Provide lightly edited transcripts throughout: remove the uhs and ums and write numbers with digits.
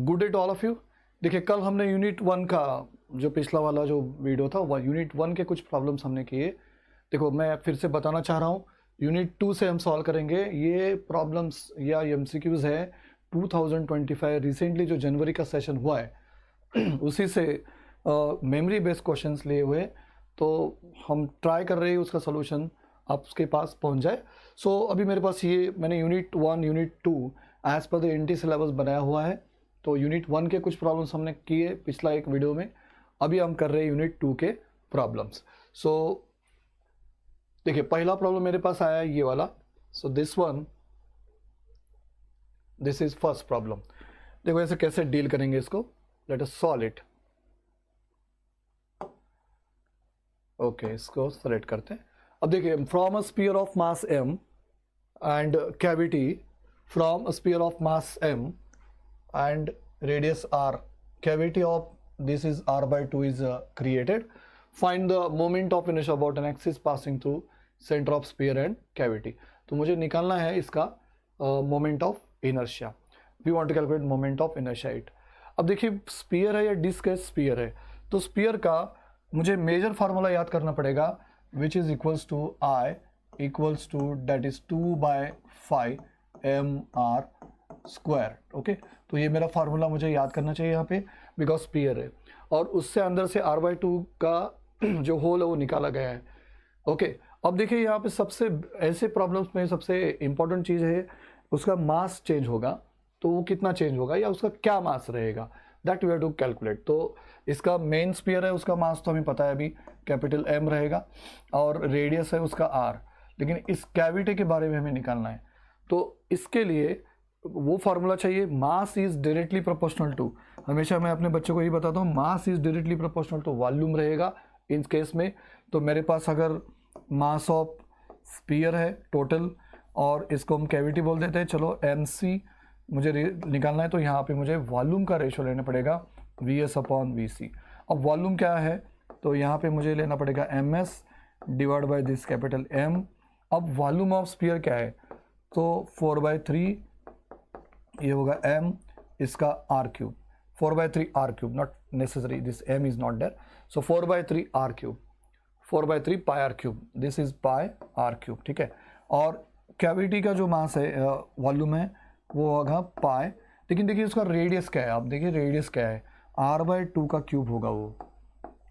Good day to all of you. देखिए कल हमने यूनिट 1 का जो पिछला वाला जो वीडियो था वह यूनिट 1 के कुछ प्रॉब्लम्स हमने किए। देखो मैं फिर से बताना चाह रहा हूँ, यूनिट 2 से हम सॉल्व करेंगे। ये प्रॉब्लम्स या एमसीक्यूज है 2025 रिसेंटली जो जनवरी का सेशन हुआ है उसी से मेमोरी बेस्ड क्वेश्चंस लिए हुए, तो हम ट्राई कर रहे हैं उसका सोल्यूशन आपके पास पहुंच जाए। सो अभी मेरे पास ये मैंने unit 1 unit 2 as per the NT syllabus बनाया हुआ है। तो यूनिट 1 के कुछ प्रॉब्लम्स हमने किए पिछला एक वीडियो में, अभी हम कर रहे हैं यूनिट 2 के प्रॉब्लम्स। सो देखिए पहला प्रॉब्लम मेरे पास आया है ये वाला। सो दिस इज फर्स्ट प्रॉब्लम। देखो ऐसे कैसे डील करेंगे इसको, let us solve it. Okay, इसको सेलेक्ट करते हैं। अब देखिए from a sphere of mass m and cavity from a sphere of mass m and radius r, cavity of this is r by 2 is created. Find the moment of inertia about an axis passing through center of sphere and cavity. तो मुझे निकालना है इसका moment of inertia. We want to calculate moment of inertia it. अब देखिए spear है या disc है, स्पीयर है, तो स्पीयर का मुझे मेजर फार्मूला याद करना पड़ेगा, which is equals to I equals to that is 2/5 mr square. Okay, तो ये मेरा फार्मूला मुझे याद करना चाहिए यहाँ पे, बिकॉज स्पीयर है और उससे अंदर से r/2 का जो होल है वो निकाला गया है। ओके, अब देखिए यहाँ पे सबसे ऐसे प्रॉब्लम्स में सबसे इंपॉर्टेंट चीज़ है उसका मास चेंज होगा, तो वो कितना चेंज होगा या उसका क्या मास रहेगा, that we have to calculate. तो इसका मेन स्पीयर है, उसका मास तो हमें पता है अभी कैपिटल M रहेगा और रेडियस है उसका R, लेकिन इस कैविटी के बारे में हमें निकालना है। तो इसके लिए वो फार्मूला चाहिए, mass is directly proportional to, हमेशा मैं अपने बच्चों को यही बताता हूँ, mass is directly proportional to volume रहेगा इन केस में। तो मेरे पास अगर मास ऑफ स्पीयर है टोटल और इसको हम कैविटी बोल देते हैं, चलो MC मुझे निकालना है, तो यहाँ पे मुझे वॉल्यूम का रेशो लेना पड़ेगा VS/VC। अब वॉल्यूम क्या है, तो यहाँ पे मुझे लेना पड़ेगा MS divide by this capital M। अब वॉल्यूम ऑफ स्पीयर क्या है, तो 4/3 ये होगा M, इसका r3, 4/3 r3, not necessary this M is not there, so 4/3 r3, 4/3 pi r3, this is pi r3, ठीक है। और कैविटी का जो मास है वॉल्यूम है वो होगा पाई, लेकिन देखिए उसका रेडियस क्या है, आप देखिए रेडियस क्या है, r/2 का क्यूब होगा वो।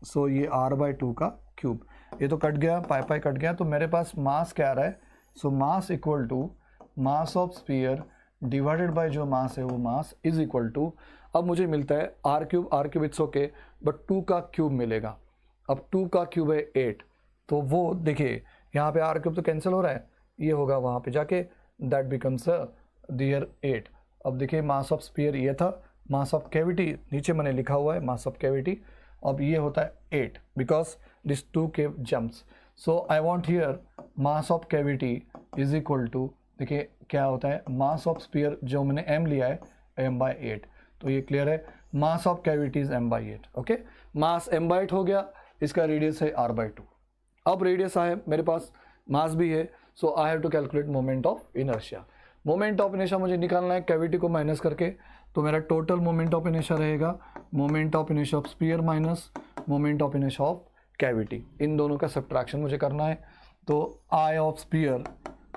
सो ये r/2 का क्यूब, ये तो कट गया, पाई कट गया, तो मेरे पास मास क्या आ रहा है, so mass equal to mass of sphere divided by जो मास है वो मास इज इक्वल टू, अब मुझे मिलता है r3 इट्स ओके, बट 2 का क्यूब मिलेगा। अब 2 का क्यूब है 8, तो वो देखिए यहाँ पे r3 तो कैंसिल हो रहा है, ये होगा वहाँ पे जाके, दैट बिकम्स दियर 8। अब देखिए मास ऑफ स्पीयर ये था, मास ऑफ कैविटी नीचे मैंने लिखा हुआ है मास ऑफ कैविटी, अब ये होता है 8 because this 2 cave jumps. So I want here mass of cavity is equal to, देखिए क्या होता है, मास ऑफ स्पीयर जो मैंने m लिया है m/8, तो ये क्लियर है, मास of cavity is m/8। Okay, mass m/8 हो गया, इसका रेडियस है r/2। अब रेडियस आए मेरे पास, मास भी है, so I have to calculate moment of inertia. Moment of inertia मुझे निकालना है कैविटी को माइनस करके, तो मेरा टोटल मोमेंट ऑफ इनर्शिया रहेगा moment of inertia of sphere minus moment of inertia of cavity, इन दोनों का सब्ट्रैक्शन मुझे करना है। तो I of sphere,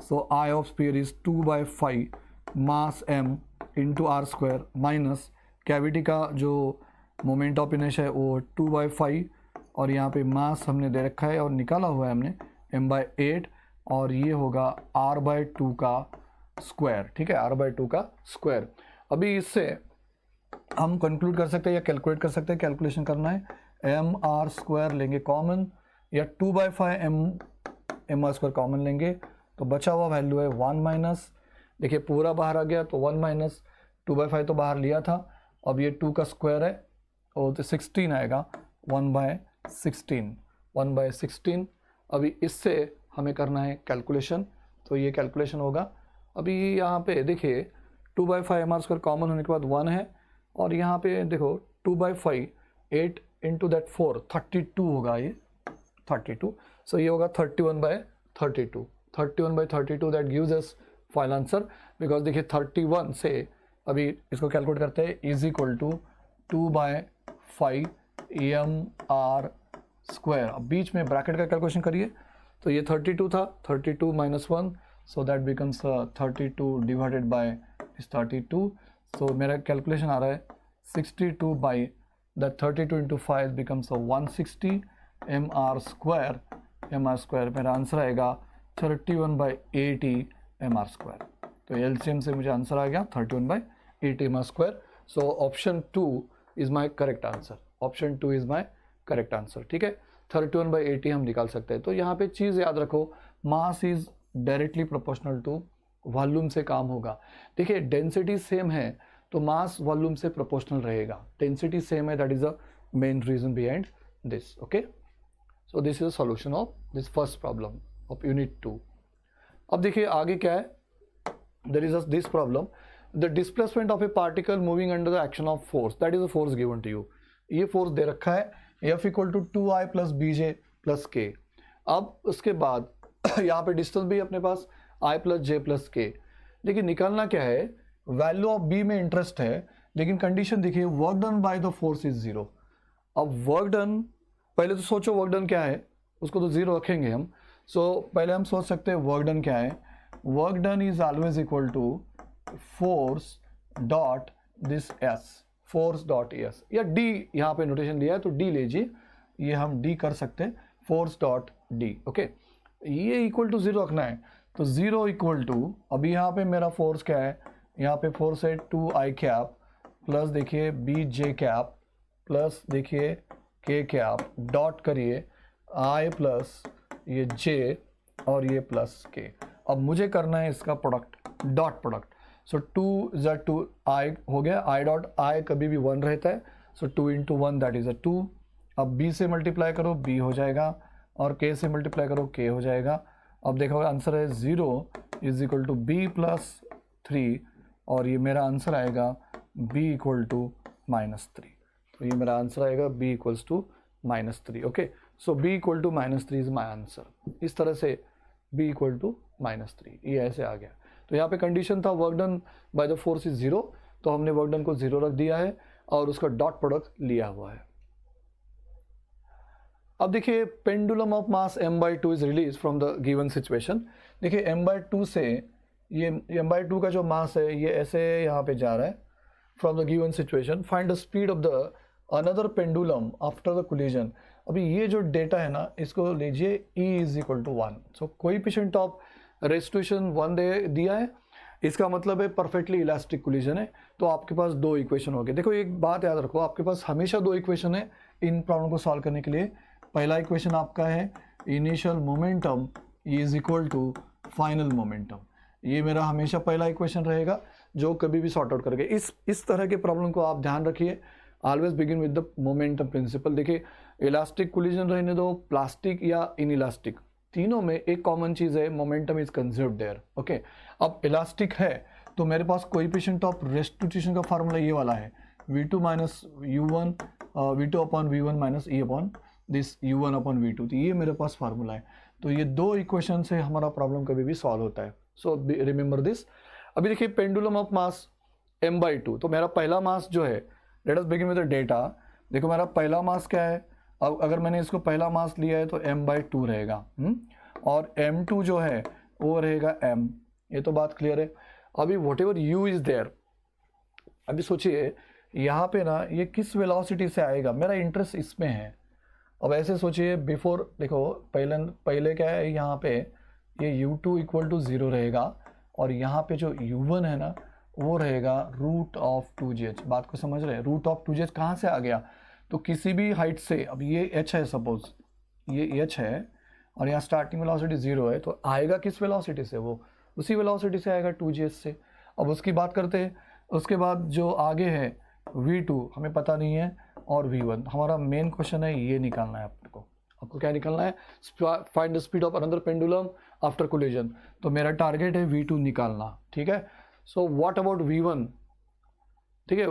so I of sphere is 2/5 mass M into r² minus cavity का जो मोमेंट ऑफ इनर्शिया है वो 2/5, और यहाँ पे मास हमने दे रखा है और निकाला हुआ है हमने m/8, और ये होगा r/2 का स्क्वायर, ठीक है, r/2 का स्क्वायर। अभी इससे हम कंक्लूड कर सकते हैं या कैलकुलेट कर सकते हैं, कैलकुलेशन करना है, mr² लेंगे कॉमन या 2/5 mr² कॉमन लेंगे, तो बचा हुआ वैल्यू है 1 माइनस, देखिए पूरा बाहर आ गया तो 1 माइनस 2/5 तो बाहर लिया था, अब ये 2 का स्क्वायर है और तो 16 आएगा, 1/16। अभी इससे हमें करना है कैलकुलेशन, तो ये कैलकुलेशन होगा। अभी यहाँ पे देखिए 2/5 mr² कॉमन होने के बाद 1 है, और यहाँ पे देखो 2/5 8 इंटू दैट 4 32 होगा, ये 32, सो ये होगा 31/32 that gives us final answer, because देखिए 31 से अभी इसको कैलकुलेट करते हैं, is equal to 2/5 mr square. अब बीच में ब्रैकेट का कैलकुलेशन करिए, तो ये 32 था, 32 minus 1, so that becomes 32 divided by 32, सो मेरा कैलकुलेशन आ रहा है 62 by that 32 into 5 becomes 160 mr square. मेरा आंसर आएगा 31/80 mr स्क्वायर। तो एलसीएम से मुझे आंसर आ गया 31/80 mr square. So option 2 is my correct answer. Option 2 is my correct answer. ठीक है, 31/80 हम निकाल सकते हैं। तो यहाँ पे चीज़ याद रखो, mass is directly proportional to volume से काम होगा। देखिए डेंसिटी सेम है तो मास वॉल्यूम से प्रोपोर्शनल रहेगा। डेंसिटी सेम है, that is the main reason behind this. Okay, so this is the solution of this first problem of unit 2। अब देखिए आगे क्या है, there is this problem, the displacement of a particle moving under the action of force, that is the force given to you. ये force दे रखा है F equal to 2I plus BJ plus K। अब उसके बाद यहाँ पे distance भी अपने पास I plus J plus K। लेकिन निकालना क्या है, वैल्यू ऑफ B में इंटरेस्ट है, लेकिन कंडीशन देखिए work done by the force is 0। अब वर्क डन, पहले तो सोचो वर्क डन क्या है, उसको तो 0 रखेंगे हम। सो पहले हम सोच सकते हैं वर्क डन क्या है। Work done is always equal to force dot this S, force dot S, या डी यहाँ पे नोटेशन दिया है तो डी लीजिए, ये हम डी कर सकते हैं, फोर्स डॉट डी। ओके, ये इक्वल टू 0 रखना है, तो 0 इक्वल टू, अभी यहाँ पे मेरा फोर्स क्या है, यहाँ पे फोर्स है 2I कैप प्लस देखिए BJ कैप प्लस देखिए K कैप, डॉट करिए I प्लस ये J और ये प्लस K। अब मुझे करना है इसका product, dot product. So 2 I हो गया, I डॉट I कभी भी 1 रहता है, सो 2 इंटू 1 दैट इज 2। अब B से मल्टीप्लाई करो B हो जाएगा, और K से मल्टीप्लाई करो K हो जाएगा। अब देखो आंसर है 0 is equal to B plus 3, और ये मेरा आंसर आएगा B इक्वल टू -3। तो ये मेरा आंसर आएगा B equals to -3। Okay, so B equal to -3 is my answer. इस तरह से B इक्वल टू -3, ये ऐसे आ गया। तो यहाँ पे कंडीशन था work done by the force is 0, तो हमने वर्क डन को 0 रख दिया है और उसका डॉट प्रोडक्ट लिया हुआ है। अब देखिए pendulum of mass m/2 is release from the given situation. देखिए m/2 से ये m/2 का जो मास है ये ऐसे यहाँ पे जा रहा है from the given situation. Find the speed of the another pendulum after the collision. अभी ये जो डेटा है ना, इसको लीजिए E is equal to 1। So coefficient of restitution 1 दिया है, इसका मतलब है परफेक्टली इलास्टिक कोलिजन है। तो आपके पास 2 इक्वेशन हो गए। देखो एक बात याद रखो, आपके पास हमेशा 2 इक्वेशन है इन प्रॉब्लम को सॉल्व करने के लिए। पहला इक्वेशन आपका है initial momentum is equal to final momentum, ये मेरा हमेशा पहला इक्वेशन रहेगा जो कभी भी सॉर्ट आउट करेगा। इस तरह के प्रॉब्लम को आप ध्यान रखिए, always begin with the momentum principle. देखिए इलास्टिक कोलिजन रहने दो, प्लास्टिक या इन इलास्टिक, तीनों में एक कॉमन चीज़ है, momentum is conserved there. Okay, अब इलास्टिक है तो मेरे पास कोएफिशिएंट ऑफ रेस्टिट्यूशन का फार्मूला ये वाला है, v2 minus u1 v2 upon v1 minus e upon this u1 upon v2। तो ये मेरे पास फार्मूला है। तो ये 2 इक्वेशन से हमारा प्रॉब्लम कभी भी सॉल्व होता है। So remember this. अभी देखिए पेंडुलम ऑफ मास m/2, तो मेरा पहला मास जो है, let us begin with the data. देखो मेरा पहला मास क्या है, अब अगर मैंने इसको पहला मास लिया है तो m/2 रहेगा, और m2 जो है वो रहेगा m। ये तो बात क्लियर है। अभी whatever u is there, अभी सोचिए यहाँ पे ना ये किस वेलोसिटी से आएगा, मेरा इंटरेस्ट इसमें है। अब ऐसे सोचिए बिफोर, देखो पहले क्या है, यहाँ पे ये u2 इक्वल टू 0 रहेगा, और यहाँ पे जो u1 है ना वो रहेगा रूट ऑफ 2gh। बात को समझ रहे हैं, रूट ऑफ 2gh कहाँ से आ गया, तो किसी भी हाइट से, अब ये h है, सपोज ये h है और यहाँ स्टार्टिंग वेलोसिटी 0 है, तो आएगा किस वेलोसिटी से, वो उसी वेलोसिटी से आएगा 2gh से। अब उसकी बात करते हैं, उसके बाद जो आगे है v2 हमें पता नहीं है, और v1। हमारा मेन क्वेश्चन है ये निकालना है आपको क्या निकालना है, find the speed of another pendulum after collision. तो मेरा टारगेट है v2 निकालना, ठीक है। सो व्हाट अबाउट v1, ठीक है।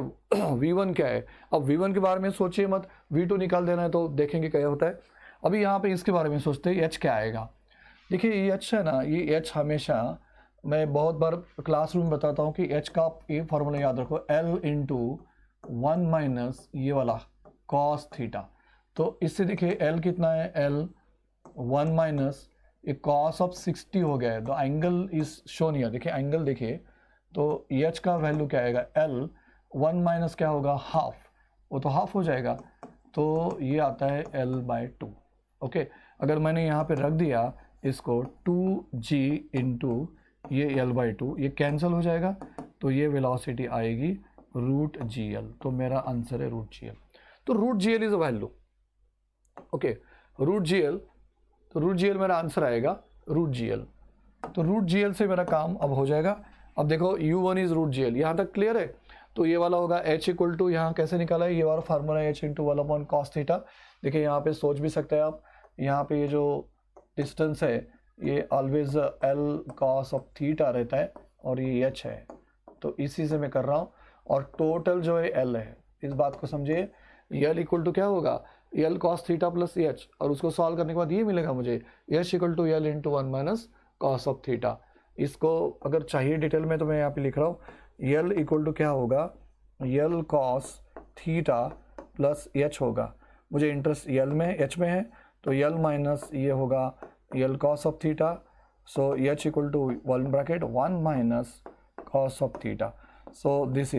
v1 क्या है, अब v1 के बारे में सोचिए मत, v2 निकाल देना है तो देखेंगे क्या होता है। अभी यहाँ पे इसके बारे में सोचते हैं h क्या आएगा। देखिए ये h है ना, ये h हमेशा मैं बहुत बार क्लासरूम में बताता हूँ कि एच का आप ये फॉर्मूला याद रखो, एल इंटू 1 माइनस ये वाला कॉस थीटा। तो इससे देखिए एल कितना है, एल 1 माइनस ये कॉस ऑफ 60 हो गया है, the angle is shown here. देखिए एंगल देखिए, तो एच का वैल्यू क्या आएगा, एल 1 माइनस क्या होगा, हाफ, वो तो हाफ हो जाएगा, तो ये आता है एल बाय 2। ओके, अगर मैंने यहाँ पे रख दिया इसको 2g इंटू ये एल बाई 2, ये कैंसिल हो जाएगा, तो ये वेलोसिटी आएगी रूट जी एल। तो मेरा आंसर है रूट जी एल। तो root G L is a value. Okay, root G L, तो रूट जी एल मेरा आंसर आएगा रूट जी एल। तो रूट जी एल से मेरा काम अब हो जाएगा। अब देखो u1 is root G L, यहाँ तक क्लियर है। तो ये वाला होगा h इक्वल टू, यहाँ कैसे निकाला है, ये वाला formula h into 1 upon cos theta. देखिए यहाँ पे सोच भी सकते हैं आप, यहाँ पे ये जो डिस्टेंस है ये always L cos of theta रहता है और ये एच है, तो इसी से मैं कर रहा हूँ। और टोटल जो है एल है, इस बात को समझिए, एल इक्वल टू क्या होगा, L cos theta plus H, और उसको सॉल्व करने के बाद ये मिलेगा मुझे H equal to L into 1 minus cos of theta. इसको अगर चाहिए डिटेल में तो मैं यहाँ पे लिख रहा हूँ, एल इक्वल टू क्या होगा, L cos theta plus H होगा। मुझे इंटरेस्ट एल में, एच में है, तो एल माइनस ये होगा L cos of theta, so H equal to 1 bracket 1 minus cos of theta, so this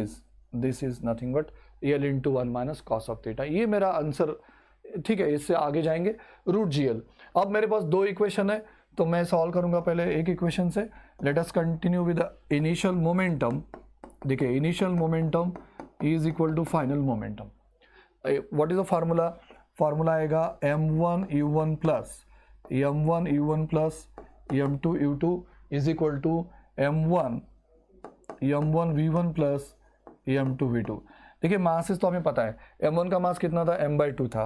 is nothing but L into 1 minus cos of theta. ये मेरा आंसर, ठीक है। इससे आगे जाएंगे रूट जी एल। अब मेरे पास दो इक्वेशन है, तो मैं सॉल्व करूंगा पहले एक इक्वेशन से। Let us continue with initial momentum. देखिए initial momentum is equal to final momentum. What is the formula, formula आएगा m1 u1 plus m1 u1 plus m2 u2 is equal to m1 v1 plus m2 v2। देखिए masses तो हमें पता है, m1 का मास कितना था, m/2 था,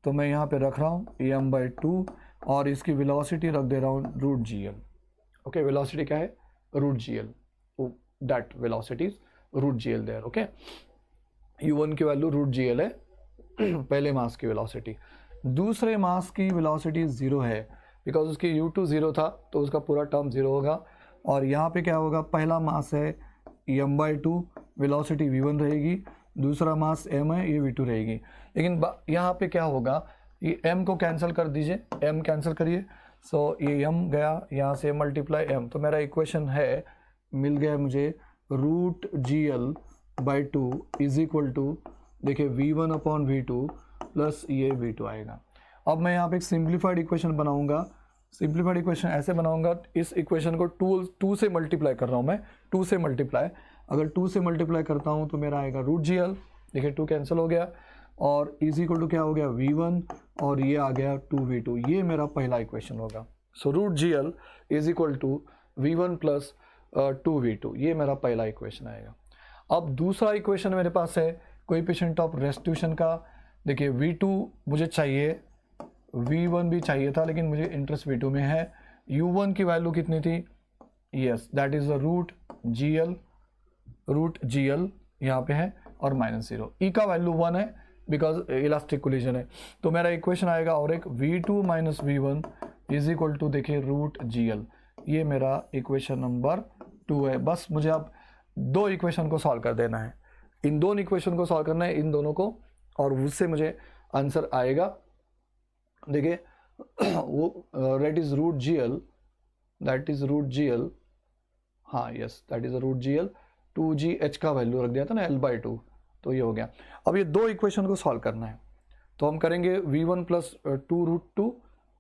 तो मैं यहाँ पे रख रहा हूँ m/2 और इसकी वेलोसिटी रख दे रहा हूँ root G L. Okay, velocity क्या है, root G L, that velocity is root G L there. Okay, u1 की वैल्यू रूट जी एल है, पहले मास की वेलोसिटी। दूसरे मास की वेलोसिटी 0 है, बिकॉज उसकी u2 0 था तो उसका पूरा टर्म 0 होगा। और यहाँ पे क्या होगा, पहला मास है m/2, वेलोसिटी v1 रहेगी, दूसरा मास m है, ये v2 रहेगी। लेकिन यहाँ पे क्या होगा, ये m को कैंसिल कर दीजिए, m कैंसिल करिए, सो ये m गया, यहाँ से मल्टीप्लाई m, तो मेरा इक्वेशन है, मिल गया मुझे root G L by 2 is equal to, देखिए v1 अपॉन v2 प्लस ये v2 आएगा। अब मैं यहाँ पे एक सिंप्लीफाइड इक्वेशन बनाऊंगा। सिंप्लीफाइड इक्वेशन ऐसे बनाऊंगा, इस इक्वेशन को 2 से मल्टीप्लाई कर रहा हूँ मैं, 2 से मल्टीप्लाई, अगर 2 से मल्टीप्लाई करता हूँ तो मेरा आएगा रूट जी एल, देखिए 2 कैंसिल हो गया, और इज इक्वल टू क्या हो गया v1 और ये आ गया 2v2, ये मेरा पहला इक्वेशन होगा। So root G L is equal to v1 plus 2v2, ये मेरा पहला इक्वेशन आएगा। अब दूसरा इक्वेशन मेरे पास है कोएफिशिएंट ऑफ रेस्टिट्यूशन का। देखिए v2 मुझे चाहिए, v1 भी चाहिए था, लेकिन मुझे इंटरेस्ट v2 में है। u1 की वैल्यू कितनी थी, yes that is the root G L यहाँ पे है, और -0। ई का वैल्यू 1 है बिकॉज इलास्टिक कोलिजन है, तो मेरा इक्वेशन आएगा और एक v2 minus v1 is equal to, देखिए रूट जी एल, ये मेरा इक्वेशन नंबर 2 है। बस मुझे अब दो इक्वेशन को सॉल्व कर देना है, इन दोनों इक्वेशन को सॉल्व करना है, इन दोनों को, और उससे मुझे आंसर आएगा। देखिए वो that is root G L, हाँ yes that is root G L, 2gh का वैल्यू रख दिया था ना l/2, तो ये हो गया। अब ये दो इक्वेशन को सॉल्व करना है, तो हम करेंगे v1 प्लस 2√2,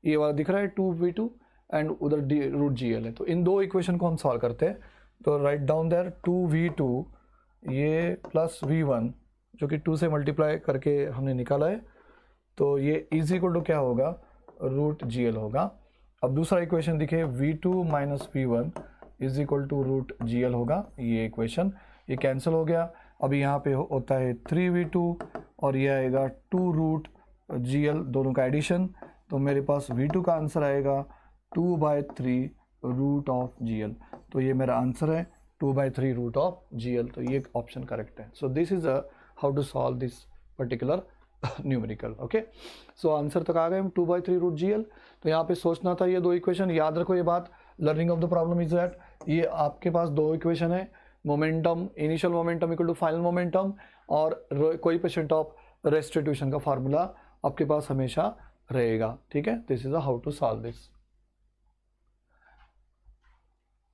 ये वाला दिख रहा है 2v2, एंड उधर रूट जी एल है, तो इन दो इक्वेशन को हम सॉल्व करते हैं। तो राइट डाउन देयर 2v2 ये प्लस v1 जो कि 2 से मल्टीप्लाई करके हमने निकाला है, तो ये इज इक्वल टू क्या होगा, रूट जी एल होगा। अब दूसरा इक्वेशन देखिए v2 minus v1 is equal to root G L होगा, ये इक्वेशन, ये कैंसिल हो गया। अभी यहाँ पे होता है 3v2 और ये आएगा 2 रूट जी एल, दोनों का एडिशन, तो मेरे पास v2 का आंसर आएगा 2/3 रूट ऑफ जी एल, तो ये मेरा आंसर है 2/3 रूट ऑफ जी एल, तो ये ऑप्शन करेक्ट है। So this is how to solve this particular numerical. Okay, so answer तक आ गए हम 2/3 रूट जी एल। तो यहाँ पे सोचना था ये दो इक्वेशन, याद रखो ये बात, learning of the problem is that ये आपके पास दो इक्वेशन है, momentum, initial momentum equal to final momentum और कोएफिशिएंट ऑफ रेस्टिट्यूशन का फार्मूला आपके पास हमेशा रहेगा, ठीक है। This is how to solve this.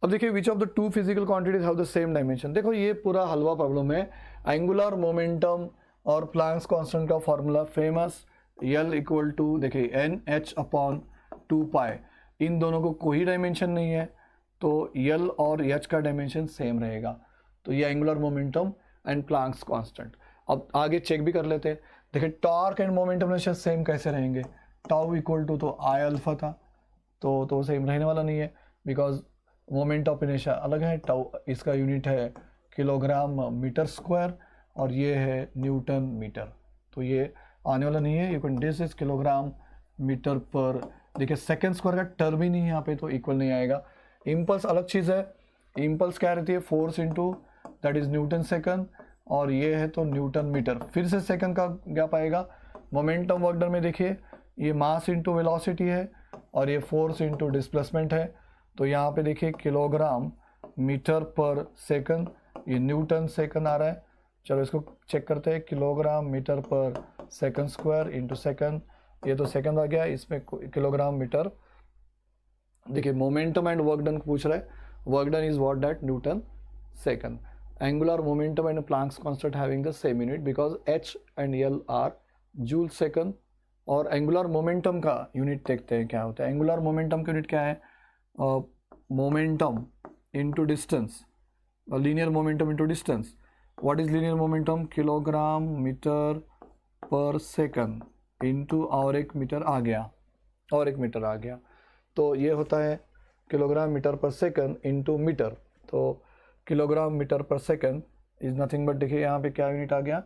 अब देखिए which of the two physical quantities have the same dimension. देखो ये पूरा हलवा प्रॉब्लम है। एंगुलर मोमेंटम और प्लैंक्स कांस्टेंट का formula famous, L equal to देखिए एन एच अपॉन 2 पाई, इन दोनों को कोई डायमेंशन नहीं है तो यल और एच का डायमेंशन सेम रहेगा। तो ये angular momentum and Planck's constant. अब आगे चेक भी कर लेते हैं। देखिए torque and momentum inertia same कैसे रहेंगे, टाउ इक्वल टू तो आई अल्फा था तो सेम रहने वाला नहीं है, बिकॉज मोमेंट ऑफ इनर्शिया अलग है। टाउ इसका यूनिट है किलोग्राम मीटर स्क्वायर और ये है न्यूटन मीटर, तो ये आने वाला नहीं है। You can this is kilogram metre per, देखिए सेकेंड स्क्वायर का टर्म ही नहीं है यहाँ पे तो इक्वल नहीं आएगा। इम्पल्स अलग चीज़ है, इम्पल्स क्या रहती है force into that is Newton second, और ये है तो न्यूटन मीटर, फिर से सेकंड का गैप आएगा। मोमेंटम वर्क डन में देखिए ये मास इंटू वेलोसिटी है और ये फोर्स इंटू डिस्प्लेसमेंट है, तो यहाँ पे देखिए किलोग्राम मीटर पर सेकंड, ये न्यूटन सेकंड आ रहा है। चलो इसको चेक करते हैं, किलोग्राम मीटर पर सेकंड स्क्वायर इंटू सेकंड, ये तो सेकंड आ गया, इसमें किलोग्राम मीटर। देखिए मोमेंटम एंड वर्क डन पूछ रहा है, work done is what that Newton second. Angular momentum and Planck's constant having the same unit because H and L R joule second. और angular momentum का unit देखते हैं क्या होता है। एंगुलर मोमेंटम का यूनिट क्या है, momentum into distance, linear momentum into distance. What is linear momentum, kilogram metre पर सेकंड इंटू और एक मीटर आ गया, और एक मीटर आ गया, तो ये होता है किलोग्राम मीटर पर सेकंड इंटू मीटर। तो किलोग्राम मीटर पर सेकंड इज नथिंग बट, देखिए यहाँ पे क्या यूनिट आ गया,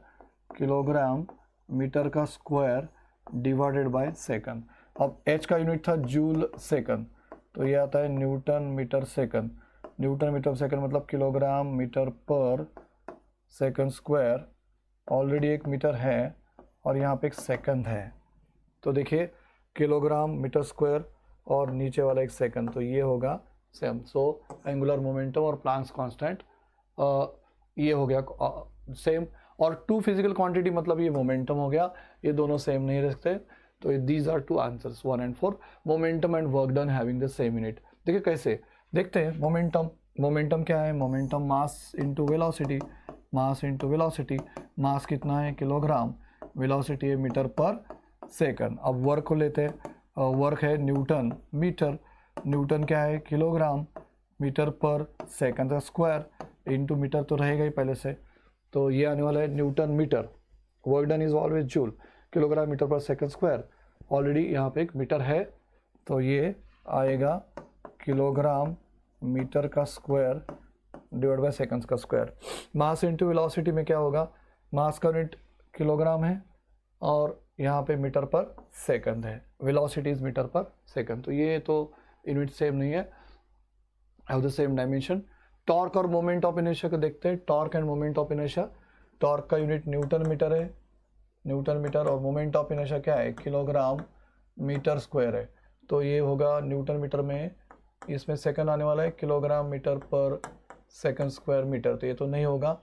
किलोग्राम मीटर का स्क्वायर डिवाइडेड बाय सेकंड। अब एच का यूनिट था जूल सेकंड, तो ये आता है newton metre second. Newton metre second मतलब किलोग्राम मीटर पर सेकंड स्क्वायर, ऑलरेडी एक मीटर है और यहाँ पे एक सेकंड है, तो देखिए किलोग्राम मीटर स्क्वायर और नीचे वाला एक सेकंड, तो ये होगा सेम। सो एंगुलर मोमेंटम और प्लैंक्स कांस्टेंट ये हो गया सेम। और टू फिजिकल क्वांटिटी मतलब ये मोमेंटम हो गया, ये दोनों सेम नहीं रखते, तो these are two answers 1 and 4, momentum and work done having the same unit. देखिए कैसे देखते हैं। मोमेंटम क्या है, momentum mass into velocity, mass into velocity, mass कितना है किलोग्राम, वेलोसिटी है मीटर पर सेकंड। अब वर्क को लेते हैं, वर्क है न्यूटन मीटर, न्यूटन क्या है किलोग्राम मीटर पर सेकंड का स्क्वायर इंटू मीटर तो रहेगा ही पहले से, तो ये आने वाला है newton metre. Work done is always joule, kilogram metre पर सेकंड स्क्वायर, ऑलरेडी यहाँ पे एक मीटर है तो ये आएगा किलोग्राम मीटर का स्क्वायर डिवाइड बाय सेकंड्स का स्क्वायर। मास इंटू वेलोसिटी में क्या होगा, मास का यूनिट किलोग्राम है और यहाँ पे मीटर पर सेकंड है, वेलोसिटी इज मीटर पर सेकंड, तो ये तो यूनिट सेम नहीं है, have the same dimension. Torque और मोमेंट ऑफ इनर्शिया को देखते हैं, torque end moment of inertia. Torque का यूनिट न्यूटन मीटर है, न्यूटन मीटर, और मोमेंट ऑफ इनर्शिया क्या है किलोग्राम मीटर स्क्वायर है, तो ये होगा न्यूटन मीटर में, इसमें सेकंड आने वाला है किलोग्राम मीटर पर सेकंड स्क्वायर मीटर, तो ये तो नहीं होगा,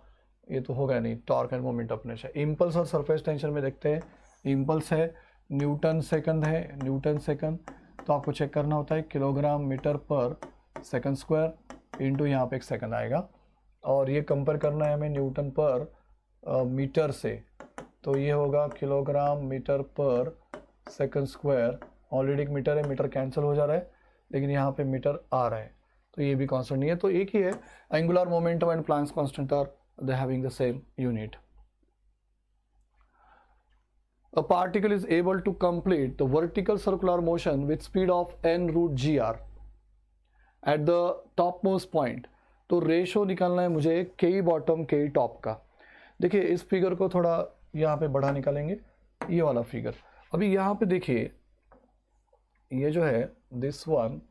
ये तो होगा नहीं। Torque end moment of inertia. Impulse और सरफेस टेंशन में देखते हैं, इम्पल्स है न्यूटन सेकंड है, न्यूटन सेकंड, तो आपको चेक करना होता है किलोग्राम मीटर पर सेकंड स्क्वायर इंटू यहाँ पे एक सेकंड आएगा, और ये कंपेयर करना है हमें न्यूटन पर मीटर से, तो ये होगा किलोग्राम मीटर पर सेकंड स्क्वायर, ऑलरेडी एक मीटर है, मीटर कैंसिल हो जा रहा है लेकिन यहाँ पे मीटर आ रहा है, तो ये भी कांस्टेंट नहीं है, तो एक ही है। Angular momentum and Planck's constant are they having the same unit. A particle is able to complete the vertical circular motion with speed of n root gr at the topmost point, तो ratio निकालना है मुझे के bottom के top का। देखिए इस figure को थोड़ा यहाँ पे बढ़ा निकालेंगे, ये वाला फिगर। अभी यहाँ पे देखिए ये जो है this one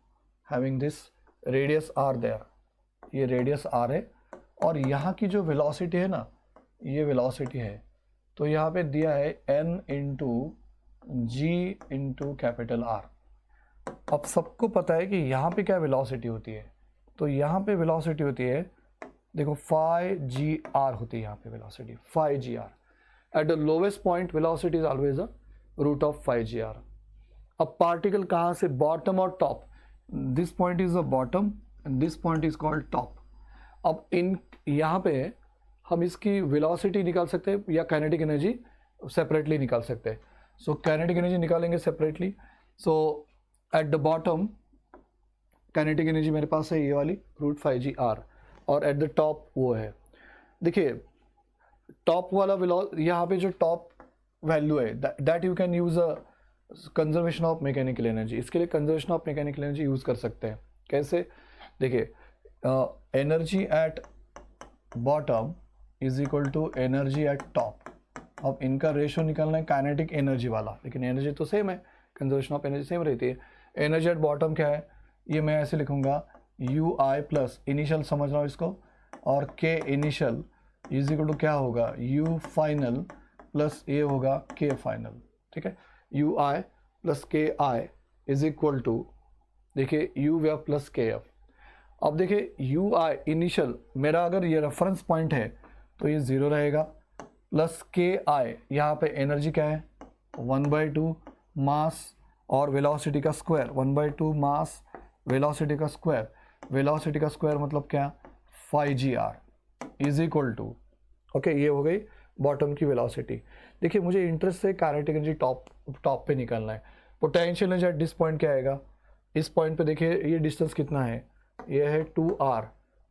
having this radius R there, ये रेडियस आर है, और यहाँ की जो वेलोसिटी है ना, ये वेलोसिटी है, तो यहाँ पे दिया है n इंटू जी इंटू कैपिटल आर। अब सबको पता है कि यहाँ पे क्या वेलोसिटी होती है, तो यहाँ पे वेलोसिटी होती है, देखो phi g r होती है यहाँ पे velocity, phi g r. At the lowest point velocity is always a root of phi g r. अब पार्टिकल कहाँ से, बॉटम और top, this point is the bottom and this point is called top. अब इन यहाँ पे हम इसकी वेलोसिटी निकाल सकते हैं या काइनेटिक एनर्जी सेपरेटली निकाल सकते हैं. सो काइनेटिक एनर्जी निकालेंगे separately. So at the bottom kinetic energy मेरे पास है ये वाली रूट phi g r, और एट द टॉप वो है, देखिए टॉप वाला यहाँ पे जो टॉप वैल्यू है that you can use a conservation of mechanical energy. इसके लिए conservation of mechanical energy use कर सकते हैं. कैसे, देखिए energy at bottom is equal to energy at top. अब इनका रेशो निकालना है काइनेटिक एनर्जी वाला, लेकिन एनर्जी तो सेम है, कंजर्वेशन ऑफ एनर्जी सेम रहती है. एनर्जी एट बॉटम क्या है, ये मैं ऐसे लिखूंगा यू आई प्लस इनिशियल समझ रहा हूँ इसको, और के इनिशियल इज इक्वल टू क्या होगा यू फाइनल प्लस ये होगा के फाइनल. ठीक है, यू आई प्लस के आई इज इक्वल टू, देखिए यू वी एफ प्लस के एफ. अब देखिए यू आई इनिशियल मेरा अगर ये रेफरेंस पॉइंट है तो ये 0 रहेगा, प्लस के आई यहाँ पे एनर्जी क्या है 1/2 मास और वेलोसिटी का स्क्वायर, 1/2 मास वेलोसिटी का स्क्वायर, वेलोसिटी का स्क्वायर मतलब क्या phi g r is equal to, okay ये हो गई बॉटम की वेलोसिटी. देखिए मुझे इंटरेस्ट से काइनेटिक एनर्जी टॉप पे निकालना है. Potential energy at this point क्या आएगा, इस पॉइंट पे देखिए ये डिस्टेंस कितना है, ये है 2r,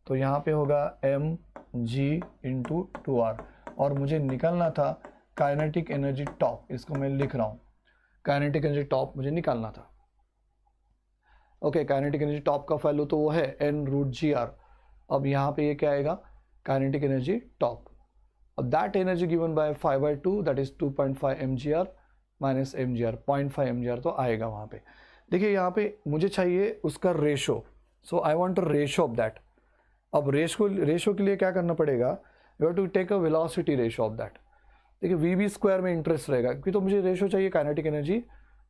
तो यहाँ पे होगा mg इंटू 2r, और मुझे निकालना था काइनेटिक एनर्जी टॉप, इसको मैं लिख रहा हूँ काइनेटिक एनर्जी टॉप मुझे निकालना था. ओके काइनेटिक एनर्जी टॉप का वैल्यू तो वो है n रूट जी आर. अब यहाँ पे ये क्या आएगा काइनेटिक एनर्जी टॉप, अब that energy given by 5/2 that is 2.5 mgr minus mgr, 0.5 mgr तो आएगा वहाँ पे. देखिए यहाँ पे मुझे चाहिए उसका ratio, so I want a ratio of that. अब रेशो के लिए क्या करना पड़ेगा, you have to take a velocity ratio of that. देखिए वी बी स्क्वायर में इंटरेस्ट रहेगा क्योंकि तो मुझे रेशो चाहिए काइनेटिक एनर्जी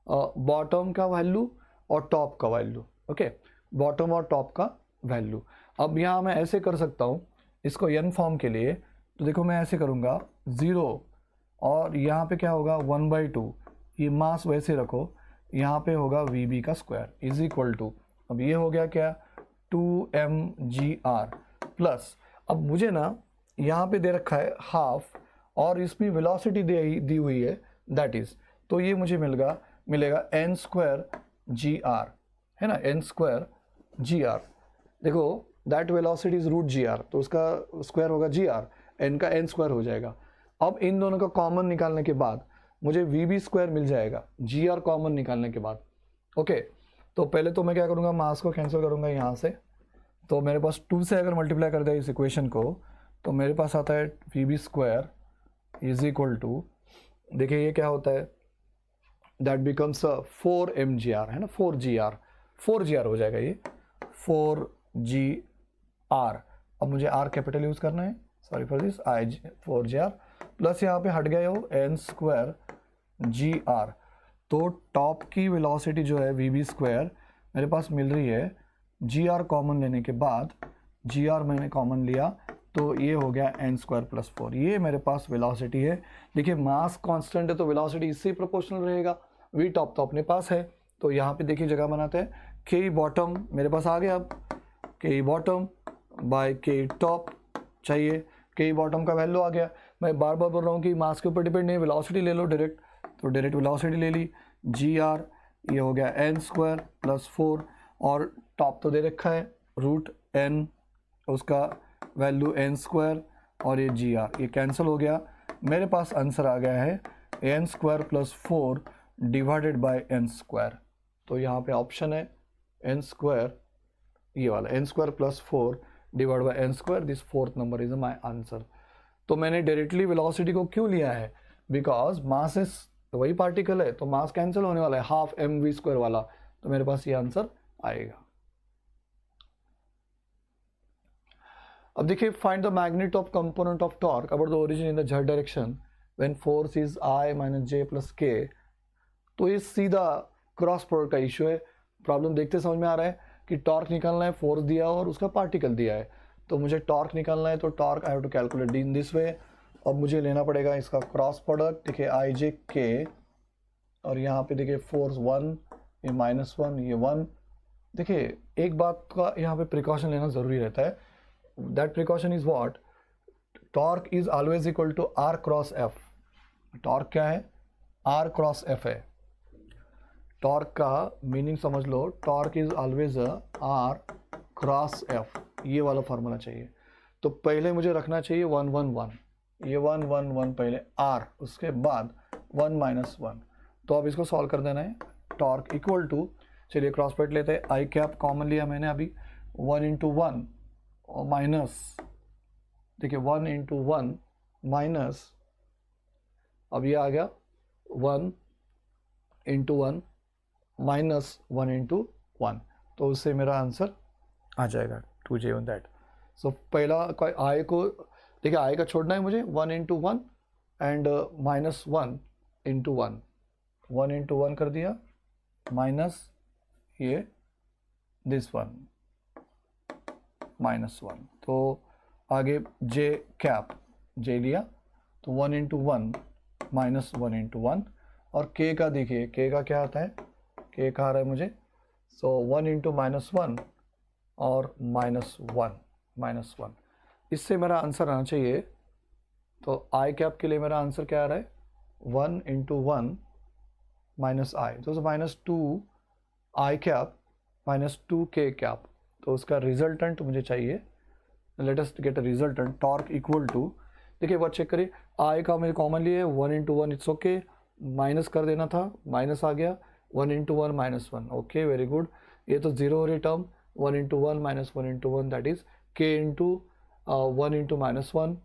बॉटम का वैल्यू और टॉप का वैल्यू. ओके बॉटम और टॉप का वैल्यू. अब यहाँ मैं ऐसे कर सकता हूँ इसको n फॉर्म के लिए, तो देखो मैं ऐसे करूँगा 0 और यहाँ पे क्या होगा 1/2, ये मास वैसे रखो, यहाँ पे होगा वी बी का स्क्वायर इज इक्वल टू, अब ये हो गया क्या 2mgr प्लस, अब मुझे ना यहाँ पे दे रखा है हाफ और इसमें वेलोसिटी दी हुई है दैट इज, तो ये मुझे मिलेगा n स्क्वायर जी आर, है ना n स्क्वायर जी आर. देखो that velocity is root G R, तो उसका स्क्वायर होगा जी आर, n का n स्क्वायर हो जाएगा. अब इन दोनों का कॉमन निकालने के बाद मुझे वी बी स्क्वायर मिल जाएगा जी आर कॉमन निकालने के बाद. ओके तो पहले तो मैं क्या करूँगा मास को कैंसिल करूँगा यहाँ से, तो मेरे पास 2 से अगर मल्टीप्लाई कर दिया इस इक्वेशन को तो मेरे पास आता है V B square is equal to, देखिए ये क्या होता है दैट बिकम्स 4 mgr, है ना 4gr हो जाएगा ये 4gr. अब मुझे r कैपिटल यूज़ करना है, sorry for this 4gr plus यहाँ पे हट गया वो n स्क्वायर gr. तो टॉप की वेलोसिटी जो है वी बी स्क्वायर मेरे पास मिल रही है gr कॉमन लेने के बाद, gr मैंने कॉमन लिया तो ये हो गया n स्क्वायर प्लस 4, ये मेरे पास वेलोसिटी है. देखिए मास कांस्टेंट है तो वेलोसिटी इससे प्रोपोर्शनल रहेगा, वी टॉप तो अपने पास है, तो यहाँ पे देखिए जगह बनाते हैं के बॉटम मेरे पास आ गया. अब के बॉटम बाय के टॉप चाहिए, के बॉटम का वैल्यू आ गया. मैं बार बार बोल रहा हूँ कि मास के ऊपर डिपेंड नहीं, वेलोसिटी ले लो डायरेक्ट, तो डायरेक्ट वेलोसिटी ले ली जी आर, ये हो गया n स्क्वायर प्लस 4 और टॉप तो दे रखा है रूट n, उसका वैल्यू n स्क्वायर और ये जी आर, ये कैंसिल हो गया. मेरे पास आंसर आ गया है n square plus 4 divided by n square. तो यहाँ पे ऑप्शन है n स्क्वायर, ये वाला n square plus 4 divide by n square, this 4th number is my answer. तो मैंने डायरेक्टली वेलोसिटी को क्यों लिया है, बिकॉज मास इज वही पार्टिकल है तो मास कैंसिल होने वाला है हाफ एम वी स्क्वायर वाला, तो मेरे पास ये आंसर आएगा. अब देखिए find the magnitude of component of torque about the origin in the z direction when force is I minus j plus k. तो ये सीधा क्रॉस प्रोडक्ट का इशू है, प्रॉब्लम देखते समझ में आ रहा है. कि टॉर्क निकालना है, फोर्स दिया और उसका पार्टिकल दिया है, तो मुझे टॉर्क निकालना है, तो torque I have to calculate in this way. अब मुझे लेना पड़ेगा इसका क्रॉस प्रोडक्ट, देखिए आई जे के, और यहाँ पे देखिए फोर्स 1, ये -1, ये 1। देखिए एक बात का यहाँ पे प्रिकॉशन लेना ज़रूरी रहता है, that precaution is what, torque is always equal to r cross F. Torque क्या है, आर क्रॉस एफ है। टॉर्क का मीनिंग समझ लो, torque is always r cross F, ये वाला फार्मूला चाहिए। तो पहले मुझे रखना चाहिए 1 1 1, ये 1 1 1 पहले आर, उसके बाद 1 -1। तो अब इसको सॉल्व कर देना है। टॉर्क इक्वल टू, चलिए क्रॉस प्रोडक्ट लेते हैं, आई कैप कॉमन लिया मैंने अभी, 1 × 1 और माइनस, देखिए 1 × 1 माइनस, अब ये आ गया 1 × 1 माइनस 1 × 1, तो उससे मेरा आंसर आ जाएगा 2J ऑन दैट। सो पहला आई को देखिए, आई का छोड़ना है मुझे, 1 × 1 एंड -1 × 1, 1 × 1 कर दिया, माइनस ये दिस वन -1, तो आगे जे कैप, जे लिया, तो 1 × 1 माइनस 1 × 1, और के का देखिए, के का क्या आता है, के का आ रहा है मुझे, सो 1 × -1 और -1, इससे मेरा आंसर आना चाहिए। तो आई कैप के लिए मेरा आंसर क्या आ रहा है, 1 × 1 माइनस आई, तो -2 आई कैप -2 के कैप, तो उसका रिजल्टेंट मुझे चाहिए। Let us get a resultant, torque equal to, देखिए वो चेक करिए, आई का मुझे कॉमन लिए 1 × 1, इट्स ओके, माइनस कर देना था, माइनस आ गया, 1 × 1 -1, ओके वेरी गुड। ये तो जीरो हो रही टर्म, 1 × 1 -1 × 1, दैट इज के इंटू 1 × -1,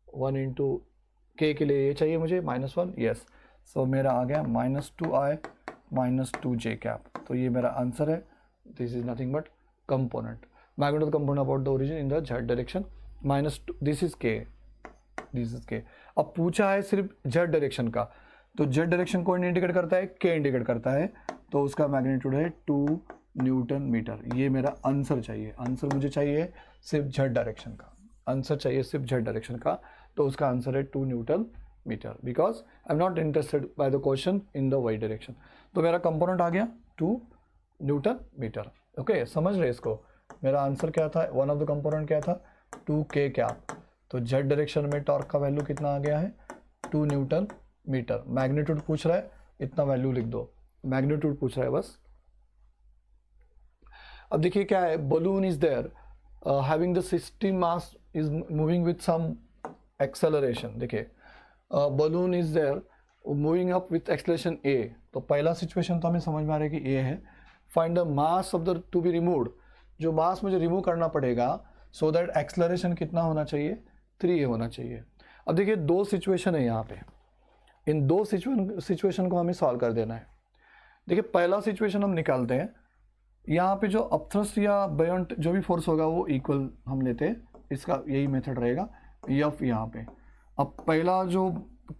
1 × के के लिए ये चाहिए मुझे -1, यस। सो मेरा आ गया -2i -2j कैप, तो ये मेरा आंसर है। This is nothing but component, magnet of the component about the origin in the Z direction, -2, this is के, दिस इज के। अब पूछा है सिर्फ जेड डायरेक्शन का, तो जेड डायरेक्शन को इंडिकेट करता है, के इंडिकेट करता है, तो उसका मैग्नीट्यूड है 2 न्यूटन मीटर। ये मेरा आंसर चाहिए, आंसर मुझे चाहिए सिर्फ जेड डायरेक्शन का, आंसर चाहिए सिर्फ जेड डायरेक्शन का, तो उसका आंसर है 2 newton metre, because I am not interested by the question in the Y direction. तो मेरा कंपोनेंट आ गया 2 न्यूटन मीटर। ओके, समझ रहे इसको, मेरा आंसर क्या था, वन ऑफ द कंपोनेंट क्या था, 2K कैप। तो जेड डायरेक्शन में टॉर्क का वैल्यू कितना आ गया है, 2 न्यूटन मीटर। मैग्नीट्यूड पूछ रहा है, इतना वैल्यू लिख दो, मैग्नीट्यूड पूछ रहा है बस। अब देखिए क्या है, balloon is there having the system mass is moving with some acceleration. देखिए balloon is there moving up with acceleration a, तो पहला सिचुएशन तो हमें समझ में आ रहा है कि a है। Find the mass of the to be removed, जो मास मुझे रिमूव करना पड़ेगा, सो दैट एक्सेलरेशन कितना होना चाहिए, 3a होना चाहिए। अब देखिए दो सिचुएशन है यहाँ पे, इन दो सिचुएशन को हमें सॉल्व कर देना है। देखिए पहला सिचुएशन हम निकालते हैं, यहाँ पे जो अपथ्रस्ट या बायोंट जो भी फोर्स होगा वो इक्वल हम लेते हैं, इसका यही मेथड रहेगा, एफ यहाँ पे। अब पहला जो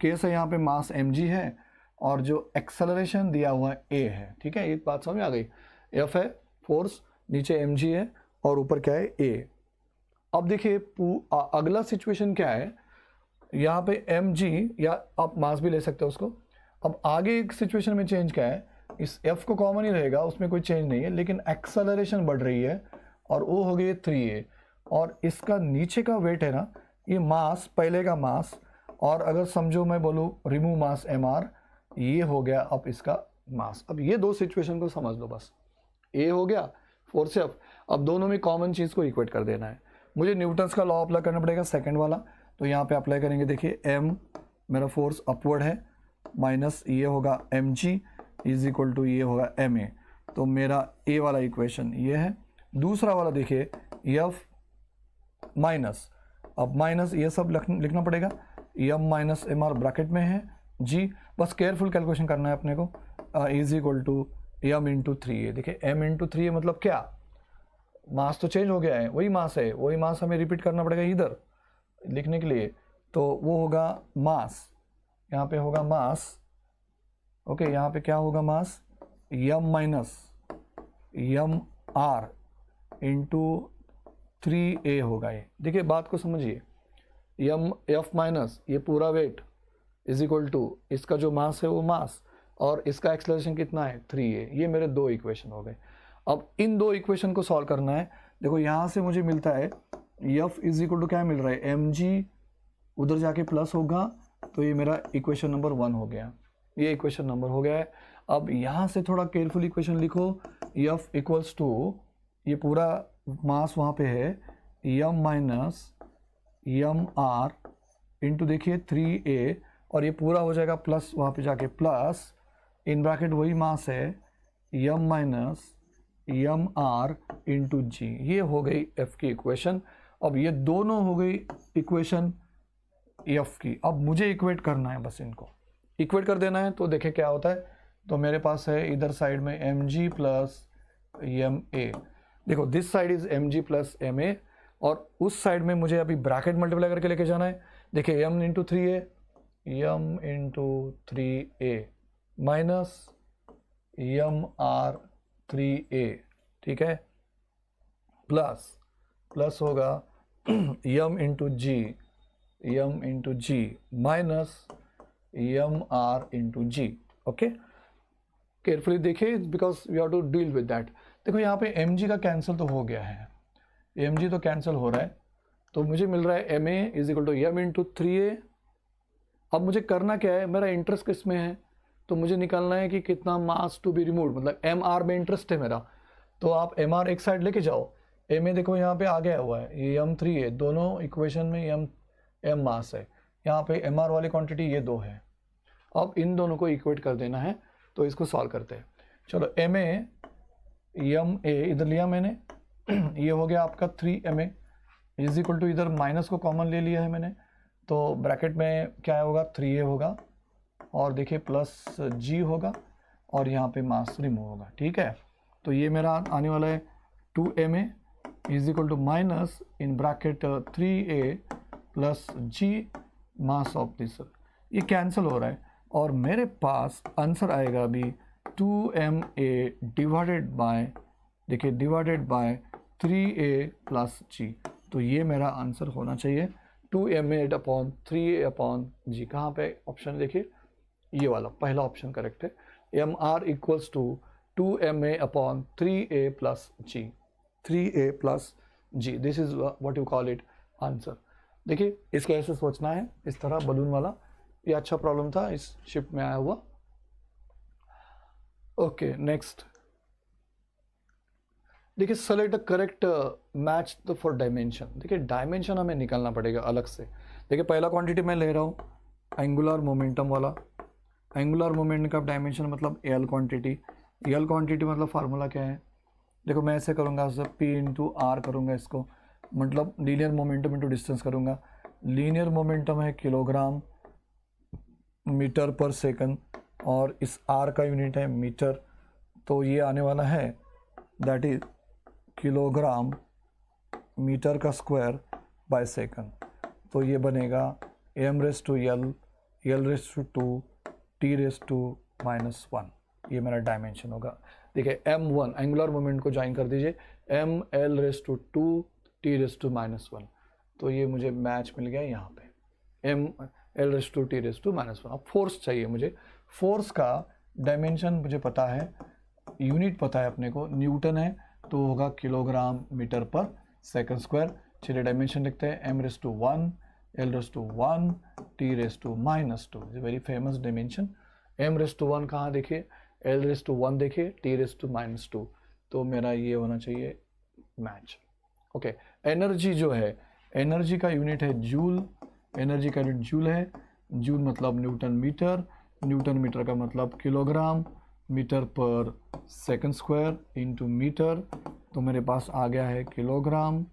केस है यहाँ पे मास mg है और जो एक्सेलरेशन दिया हुआ है a है, ठीक है, एक बात समझ में आ गई, f है फोर्स, नीचे mg है और ऊपर क्या है a। अब देखिए अगला सिचुएशन क्या है, यहाँ पे mg या आप मास भी ले सकते हो उसको। अब आगे एक सिचुएशन में चेंज क्या है, इस f को कॉमन ही रहेगा, उसमें कोई चेंज नहीं है, लेकिन एक्सेलरेशन बढ़ रही है और वो हो गई 3a, और इसका नीचे का वेट है ना, ये मास, पहले का मास, और अगर समझो मैं बोलूँ रिमूव मास mr, ये हो गया अब इसका मास। अब ये दो सिचुएशन को समझ लो बस, a हो गया फोर्स f, अब दोनों में कॉमन चीज़ को इक्वेट कर देना है। मुझे न्यूटन्स का लॉ अप्लाई करना पड़ेगा सेकंड वाला, तो यहाँ पे अप्लाई करेंगे। देखिए m मेरा फोर्स अपवर्ड है, माइनस ये होगा mg इज इक्वल टू ये होगा ma, तो मेरा a वाला इक्वेशन ये है। दूसरा वाला देखिए f माइनस, अब माइनस ये सब लिखना पड़ेगा, m माइनस mr ब्रैकेट में है g, बस केयरफुल कैलकुलेशन करना है अपने को, is equal to m into 3a। देखिए m इंटू 3a मतलब क्या, मास तो चेंज हो गया है, वही मास है, वही मास हमें रिपीट करना पड़ेगा इधर लिखने के लिए, तो वो होगा मास, यहाँ पे होगा मास, ओके, यहाँ पे क्या होगा mass, m minus m R into 3a होगा। ये देखिए बात को समझिए, एम एफ माइनस ये पूरा वेट इज इक्वल टू इसका जो मास है वो मास, और इसका एक्सेलरेशन कितना है 3a। ये मेरे दो इक्वेशन हो गए। अब इन दो इक्वेशन को सॉल्व करना है। देखो यहाँ से मुझे मिलता है एफ इज इक्वल टू क्या मिल रहा है, एम जी, उधर जाके प्लस होगा, तो ये मेरा इक्वेशन नंबर 1 हो गया। ये इक्वेशन नंबर हो गया है। अब यहाँ से थोड़ा केयरफुल इक्वेशन लिखो, एफ इक्वल्स टू ये पूरा मास वहाँ पे है M minus M R into देखिए 3a, और ये पूरा हो जाएगा प्लस वहाँ पे जाके प्लस इन ब्रैकेट वही मास है M minus M R into G. ये हो गई एफ की इक्वेशन। अब ये दोनों हो गई इक्वेशन एफ की। अब मुझे इक्वेट करना है, बस इनको इक्वेट कर देना है। तो देखें क्या होता है, तो मेरे पास है इधर साइड में M G plus M A. देखो this side is M G plus M A, और उस साइड में मुझे अभी ब्रैकेट मल्टीप्लाई करके लेके जाना है। देखिए M into 3a, M into 3a minus M R 3a, ठीक है, प्लस प्लस होगा M into G minus M R into G. Okay, carefully देखिए because we have to deal with that. देखो यहाँ पे एम जी का cancel तो हो गया है, एम जी तो कैंसिल हो रहा है, तो मुझे मिल रहा है M A is equal to M into 3a। अब मुझे करना क्या है, मेरा इंटरेस्ट किस में है, तो मुझे निकालना है कि कितना मास टू बी रिमूव, मतलब एम आर में इंटरेस्ट है मेरा। तो आप एम आर एक साइड लेके जाओ, एम ए देखो यहाँ पे आ गया हुआ है, ये एम 3a, दोनों इक्वेशन में एम मास है, यहाँ पे एम आर वाली क्वांटिटी ये 2 है। अब इन दोनों को इक्वेट कर देना है, तो इसको सॉल्व करते हैं। चलो एम ए इधर लिया मैंने ये हो गया आपका 3ma इज इक्वल टू, इधर माइनस को कॉमन ले लिया है मैंने, तो ब्रैकेट में क्या होगा 3a होगा, और देखिए प्लस g होगा, और यहाँ पे मास रिमूव होगा। ठीक है, तो ये मेरा आने वाला है 2ma is equal to minus in bracket 3a plus g mass of this. ये कैंसिल हो रहा है, और मेरे पास आंसर आएगा अभी 2ma डिवाइडेड बाय, देखिए divided by 3a plus g। तो ये मेरा आंसर होना चाहिए 2ma upon 3a upon g। कहाँ पे ऑप्शन देखिए, ये वाला पहला ऑप्शन करेक्ट है। M R equals to 2ma upon 3a plus g, 3a plus g, this is what you call it answer. देखिए इसको ऐसे सोचना है, इस तरह बलून वाला। ये अच्छा प्रॉब्लम था इस शिफ्ट में आया हुआ। ओके नेक्स्ट, देखिए select the correct match the for dimension. देखिए डायमेंशन हमें निकालना पड़ेगा अलग से। देखिए पहला क्वांटिटी मैं ले रहा हूँ एंगुलर मोमेंटम वाला। एंगुलर मोमेंटम का डायमेंशन मतलब एल क्वांटिटी। एल क्वांटिटी मतलब फार्मूला क्या है, देखो मैं ऐसे करूँगा, पी इंटू आर करूँगा इसको, मतलब लीनियर मोमेंटम इंटू डिस्टेंस करूँगा। लीनियर मोमेंटम है किलोग्राम मीटर पर सेकंड, और इस आर का यूनिट है मीटर, तो ये आने वाला है दैट इज किलोग्राम मीटर का स्क्वायर बाय सेकंड। तो ये बनेगा M raise to L, L raise to 2, T raise to minus 1। ये मेरा डायमेंशन होगा। देखिए m1 एंगुलर मोमेंट को ज्वाइन कर दीजिए, M L raise to 2, T raise to minus 1। तो ये मुझे मैच मिल गया यहाँ पे, M L raise to T raise to minus 1। अब फोर्स चाहिए मुझे, फोर्स का डायमेंशन मुझे पता है, यूनिट पता है अपने को, न्यूटन है, तो होगा किलोग्राम मीटर पर सेकंड स्क्वायर। चलिए डायमेंशन लिखते हैं, M raise to 1, L raise to 1, T raise to minus 2, very famous dimension. M raise to 1 कहाँ देखिए, एल रेस टू 1 देखिए, टी रेस टू माइनस 2, तो मेरा ये होना चाहिए मैच। ओके, एनर्जी जो है, एनर्जी का यूनिट है जूल, एनर्जी का यूनिट जूल है, जूल मतलब न्यूटन मीटर, न्यूटन मीटर का मतलब किलोग्राम मीटर पर सेकंड स्क्वायर इंटू मीटर। तो मेरे पास आ गया है kilogram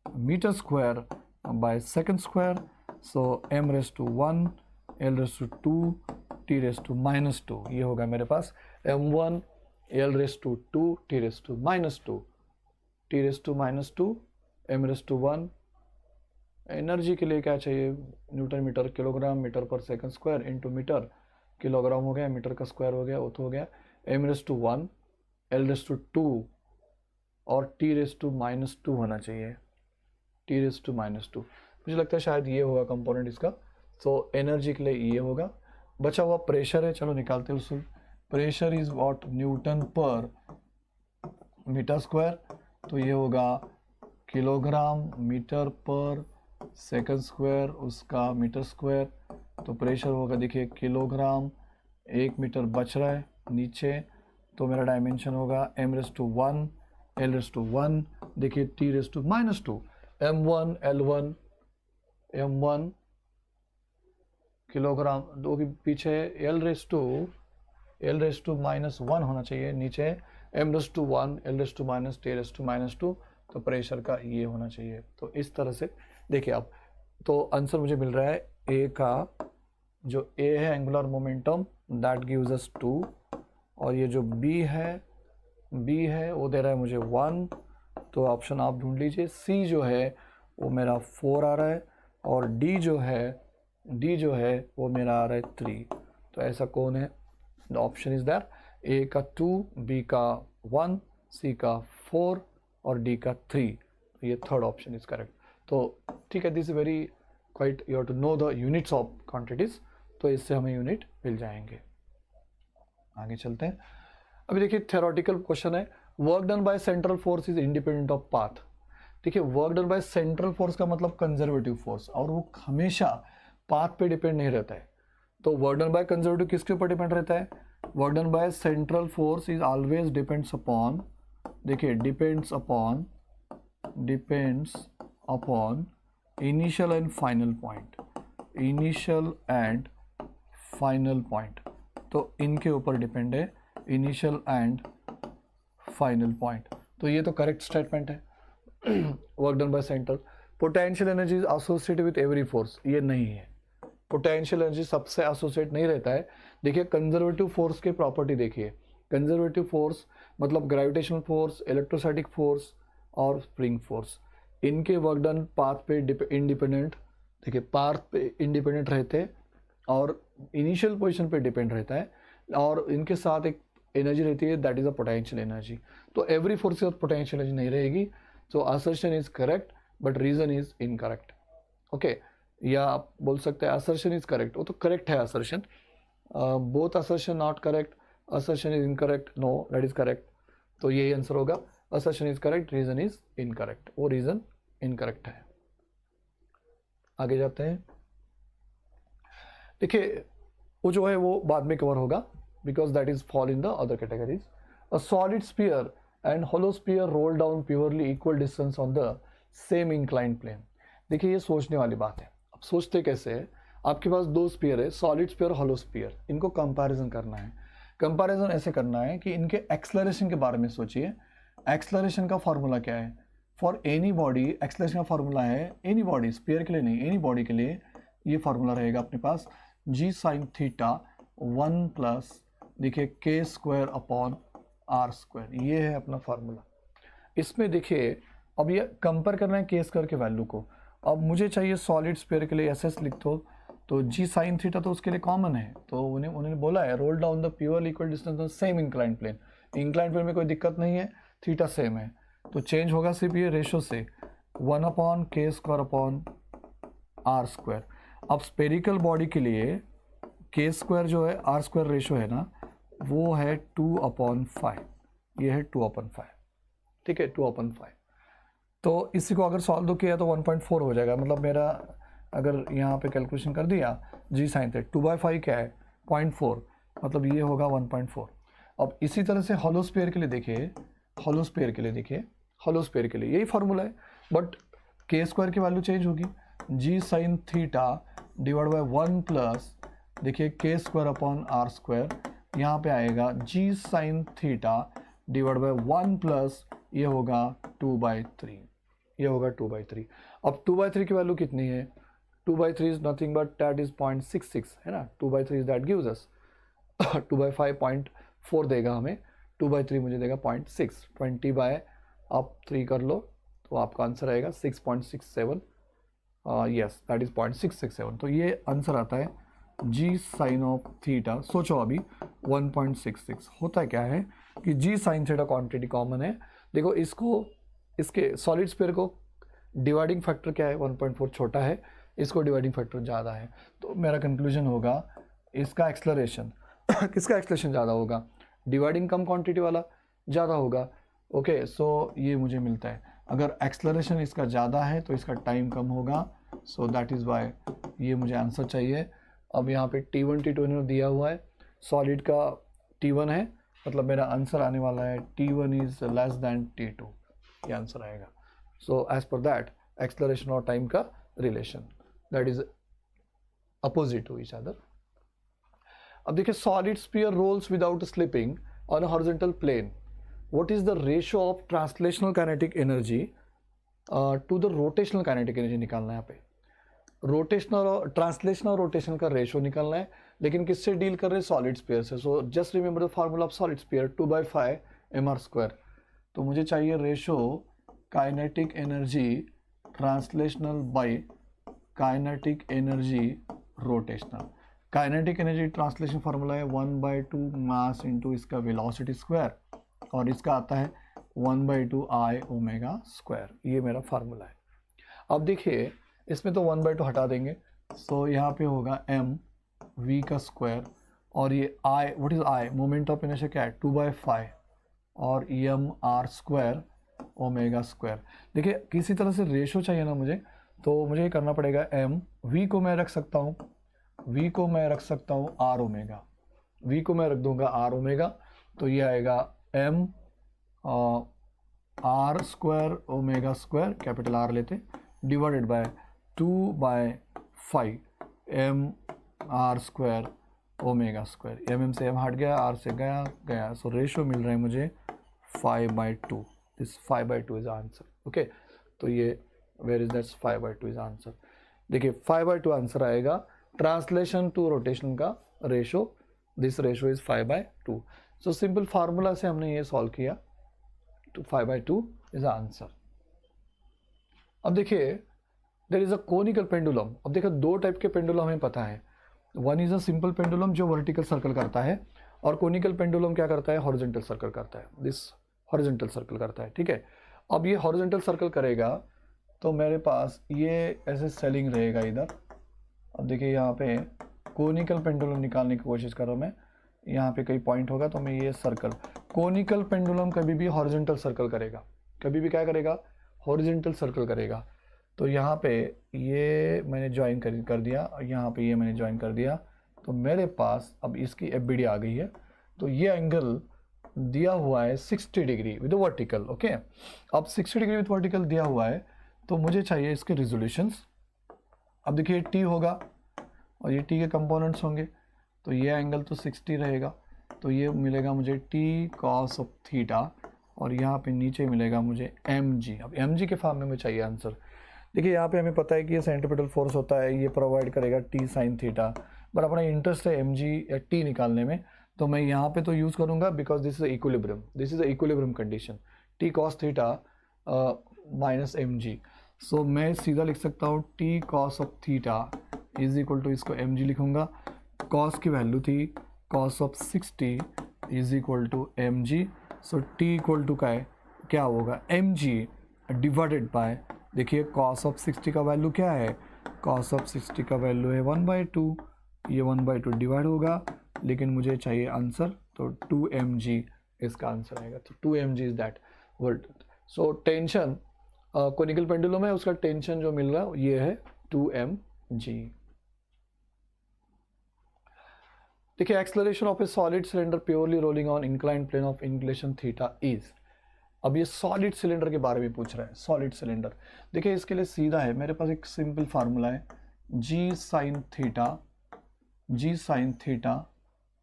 metre square by second square. So M raise to 1, L raise to 2, T raise to minus 2, ये होगा मेरे पास m1 L raise to 2, T raise to minus 2, T raise to minus 2, M raise to 1। Energy के लिए क्या चाहिए, Newton metre kilogram metre पर second square into metre, kilogram हो गया, मीटर का स्क्वायर हो गया, वो तो हो गया M raise to 1, L raise to 2, और T⁻⁻² होना चाहिए, T⁻²। मुझे लगता है शायद ये होगा कंपोनेंट इसका। सो एनर्जी के लिए ये होगा। बचा हुआ प्रेशर है, चलो निकालते हैं उससे। प्रेशर इज व्हाट, न्यूटन पर मीटर स्क्वायर, तो ये होगा किलोग्राम मीटर पर सेकंड स्क्वायर उसका मीटर स्क्वायर। तो प्रेशर होगा देखिए किलोग्राम, 1 मीटर बच रहा है नीचे, तो मेरा डायमेंशन होगा m⁻⁴ L⁻⁴ देखिए T⁻², m1 L1 m1 kilogram, दो के पीछे L⁻⁻1 होना चाहिए, नीचे m⁻⁴ L⁻⁻T⁻², तो प्रेशर का ये होना चाहिए। तो इस तरह से देखिए आप, तो आंसर मुझे मिल रहा है ए का, जो ए है एंगुलर मोमेंटम दैट गिव्स अस 2, और ये जो बी है वो दे रहा है मुझे 1, तो ऑप्शन आप ढूंढ लीजिए। सी जो है वो मेरा 4 आ रहा है, और डी जो है वो मेरा आ रहा है 3। तो ऐसा कौन है? द ऑप्शन इज दैट ए का 2, बी का 1, सी का 4 और डी का 3। तो ये थर्ड ऑप्शन इज करेक्ट। तो ठीक है, this is very quite, you have to know the units of quantities, तो इससे हमें यूनिट मिल जाएंगे। आगे चलते हैं। अभी देखिए थ्योरेटिकल क्वेश्चन है, work done by central force is independent of path. देखिए work done by central force का मतलब कंजर्वेटिव फोर्स, और वो हमेशा पाथ पे डिपेंड नहीं रहता है। तो वर्क डन बाय कंजर्वेटिव किसके ऊपर डिपेंड रहता है? Work done by central force is always depends upon, देखिए depends upon initial and final point, तो इनके ऊपर डिपेंड है, इनिशियल एंड फाइनल पॉइंट। तो ये तो करेक्ट स्टेटमेंट है। Work done by central. Potential energy is associated with every force, ये नहीं है। पोटेंशियल एनर्जी सबसे एसोसिएट नहीं रहता है। देखिए कंजर्वेटिव फोर्स के प्रॉपर्टी देखिए, कंजर्वेटिव फोर्स मतलब ग्रेविटेशनल फोर्स, इलेक्ट्रोस्टैटिक फोर्स और स्प्रिंग फोर्स, इनके वर्क डन पाथ पे इंडिपेंडेंट, देखिए पाथ पे इंडिपेंडेंट रहते और इनिशियल पोजीशन पे डिपेंड रहता है, और इनके साथ एक एनर्जी रहती है that is a potential energy. तो एवरी फोर्स के साथ पोटेंशियल एनर्जी नहीं रहेगी। So assertion is correct but reason is incorrect. Okay, या आप बोल सकते हैं असर्शन इज करेक्ट, वो तो करेक्ट है assertion. Both assertion not correct, assertion is incorrect, no that is correct. तो यही आंसर होगा, assertion is correct, reason is incorrect, वो रीजन इनकरेक्ट है। आगे जाते हैं। देखिए वो जो है वो बाद में कवर होगा, because that is fall in the other categories. A solid sphere and hollow sphere roll down purely equal distance on the same inclined plane. देखिए ये सोचने वाली बात है। अब सोचते कैसे है, आपके पास दो स्फीयर है, सॉलिड स्फीयर और होलो स्फीयर, इनको कंपैरिजन करना है। कंपैरिजन ऐसे करना है कि इनके एक्सलरेशन के बारे में सोचिए। एक्सलरेशन का फॉर्मूला क्या है? फॉर एनी बॉडी एक्सलरेशन का फॉर्मूला है, एनी बॉडी, स्फीयर के लिए नहीं, एनी बॉडी के लिए ये फॉर्मूला रहेगा अपने पास, g sin थीटा 1 प्लस देखिए k square upon r square, ये है अपना फार्मूला। इसमें देखिए अब ये कंपेयर करना है k स्क्वायर के वैल्यू को। अब मुझे चाहिए सॉलिड स्फीयर के लिए SS लिख दो, तो g sin थीटा तो उसके लिए कॉमन है, तो उन्होंने बोला है roll down the purely equal distance on same inclined plane. Inclined plane में कोई दिक्कत नहीं है, थीटा सेम है, तो चेंज होगा सिर्फ ये रेशो से 1 upon k square upon r square. अब स्पेरिकल बॉडी के लिए k स्क्वायर जो है r स्क्वायर रेशो है ना, वो है 2/5, ये है 2/5, ठीक है 2/5। तो इसी को अगर सॉल्व किया तो 1.4 हो जाएगा। मतलब मेरा अगर यहाँ पे कैलकुलेशन कर दिया g साइन थे 2/5 क्या है 0.4, मतलब ये होगा 1.4। अब इसी तरह से हॉलो स्फीयर के लिए देखिए, हॉलो स्फीयर के लिए यही फार्मूला है, बट k स्क्वायर की वैल्यू चेंज होगी, g sine theta divide by 1 plus देखिए k square upon r square, यहाँ पे आएगा g sine theta divide by 1 plus ये होगा 2/3, ये होगा 2/3। अब 2/3 की वैल्यू कितनी है? 2/3 is nothing but that is 0.66 है ना, 2/3 इज दैट गिव्स अस 2/5 0.4 देगा हमें, 2/3 मुझे देगा 0.6, 20 बाय आप 3 कर लो तो आपका आंसर आएगा 6.67, यस दैट इज 0.667। तो ये आंसर आता है g साइन ऑफ थीटा। सोचो अभी 1.66 होता क्या है कि g sine theta quantity common है, देखो इसको, इसके सॉलिड स्फीयर को डिवाइडिंग फैक्टर क्या है, 1.4 छोटा है, इसको डिवाइडिंग फैक्टर ज़्यादा है, तो मेरा कंक्लूजन होगा इसका एक्सलरेशन किसका एक्सलेशन ज़्यादा होगा, डिवाइडिंग कम क्वांटिटी वाला ज़्यादा होगा। ओके, सो ये मुझे मिलता है, अगर एक्सलरेशन इसका ज़्यादा है तो इसका टाइम कम होगा, सो दैट इज़ वाई ये मुझे आंसर चाहिए। अब यहाँ पे T1 T2 इन्होंने दिया हुआ है, सॉलिड का T1 है, मतलब मेरा आंसर आने वाला है T1 is less than T2, ये आंसर आएगा। So as per that acceleration और टाइम का relation that is opposite to each other. अब देखिए solid sphere rolls without slipping on a horizontal plane, what is the ratio of translational kinetic energy to the rotational kinetic energy निकालना है। यहाँ पे rotational और translational और rotation का ratio निकालना है, लेकिन किससे डील कर रहे हैं, सॉलिड स्फीयर से। So just remember the formula of solid sphere 2/5 mr²। तो मुझे चाहिए ratio kinetic energy translational by kinetic energy rotational. Kinetic energy translation formula है 1/2 मास इंटू इसका वेलोसिटी स्क्वायर, और इसका आता है 1/2 I ओमेगा स्क्वायर, ये मेरा फार्मूला है। अब देखिए इसमें तो 1/2 हटा देंगे, सो यहाँ पे होगा m v का स्क्वायर, और ये I, what is I, moment of inertia क्या है 2/5, और m r square omega square. देखिए किसी तरह से रेशो चाहिए ना मुझे, तो मुझे ये करना पड़ेगा m v को मैं रख सकता हूँ, v को मैं रख सकता हूँ r ओमेगा, v को मैं रख दूंगा r ओमेगा, तो ये आएगा m r square omega square, capital R लेते, divided by 2/5 m r square omega square. m से m हट गया, r से गया, सो रेशो मिल रहा है मुझे 5/2। This 5/2 is answer. ओके, तो ये where is that's 5/2 is answer. देखिए 5/2 आंसर आएगा, ट्रांसलेशन टू रोटेशन का ratio, this ratio is 5/2। So simple formula से हमने ये सॉल्व किया, तो 5/2 इज आंसर। अब देखिए there is a conical pendulum. अब देखो दो टाइप के पेंडुलम हमें पता है, one is a simple pendulum जो वर्टिकल सर्कल करता है, और कोनिकल पेंडुलम क्या करता है, हॉरिजॉन्टल सर्कल करता है, दिस हॉरिजॉन्टल सर्कल करता है। ठीक है, अब ये हॉरिजॉन्टल सर्कल करेगा तो मेरे पास ये ऐसे सेलिंग रहेगा इधर। अब देखिए यहाँ पे कोनिकल पेंडुलम निकालने की कोशिश कर रहा हूँ मैं, यहाँ पे कई पॉइंट होगा तो मैं ये सर्कल, कोनिकल पेंडुलम कभी भी हॉरिजॉन्टल सर्कल करेगा, कभी भी क्या करेगा, हॉरिजॉन्टल सर्कल करेगा। तो यहाँ पे ये मैंने ज्वाइन कर दिया, यहाँ पे ये मैंने ज्वाइन कर दिया, तो मेरे पास अब इसकी एफबीडी आ गई है। तो ये एंगल दिया हुआ है 60 डिग्री विद वर्टिकल। ओके, अब 60 डिग्री विद वर्टिकल दिया हुआ है, तो मुझे चाहिए इसके रिजोल्यूशंस। अब देखिए टी होगा और ये टी के कंपोनेंट्स होंगे, तो ये एंगल तो 60 रहेगा, तो ये मिलेगा मुझे टी कॉस ऑफ थीटा, और यहाँ पे नीचे मिलेगा मुझे एम जी। अब एम जी के फॉर्म में मुझे चाहिए आंसर। देखिए यहाँ पे हमें पता है कि ये सेंट्रीपिटल फोर्स होता है, ये प्रोवाइड करेगा टी साइन थीटा, बट अपना इंटरेस्ट है एम जी या टी निकालने में, तो मैं यहाँ पे तो यूज़ करूँगा because this is equilibrium, this is equilibrium condition, T cos theta minus M G. So मैं सीधा लिख सकता हूँ T cos of theta is equal to, इसको एम जी लिखूँगा, कॉस की वैल्यू थी cos of 60 is equal to M G. So T equal to का है क्या होगा, एम जी डिवाइडेड बाय, देखिए कॉस ऑफ 60 का वैल्यू क्या है, कॉस ऑफ 60 का वैल्यू है 1/2, ये 1/2 डिवाइड होगा, लेकिन मुझे चाहिए आंसर, तो 2mg इसका आंसर आएगा। तो 2mg is that word. So tension conical pendulum है, उसका टेंशन जो मिल रहा है ये है 2mg। देखिए acceleration of a solid cylinder purely rolling on inclined plane of inclination theta is. अब ये सॉलिड सिलेंडर के बारे में पूछ रहा है, सॉलिड सिलेंडर। देखिए इसके लिए सीधा है, मेरे पास एक सिंपल फार्मूला है, जी साइन थीटा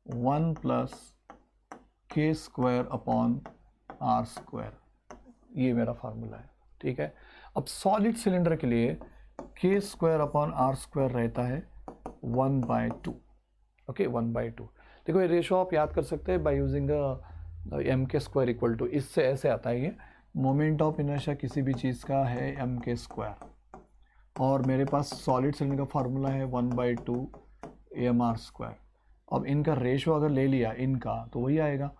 1 प्लस के स्क्वायर अपॉन आर स्क्वायर, ये मेरा फार्मूला है। ठीक है, अब सॉलिड सिलेंडर के लिए के स्क्वायर अपॉन आर स्क्वायर रहता है 1/2। ओके, 1/2। देखो ये रेशो आप याद कर सकते हैं बाय यूजिंग एम के स्क्वायर इक्वल टू, इससे ऐसे आता है ये मोमेंट ऑफ इनर्शिया किसी भी चीज़ का है एम के स्क्वायर, और मेरे पास सॉलिड सिलेंडर का फार्मूला है 1/2 एम आर स्क्वायर। अब इनका रेशो अगर ले लिया इनका, तो वही आएगा।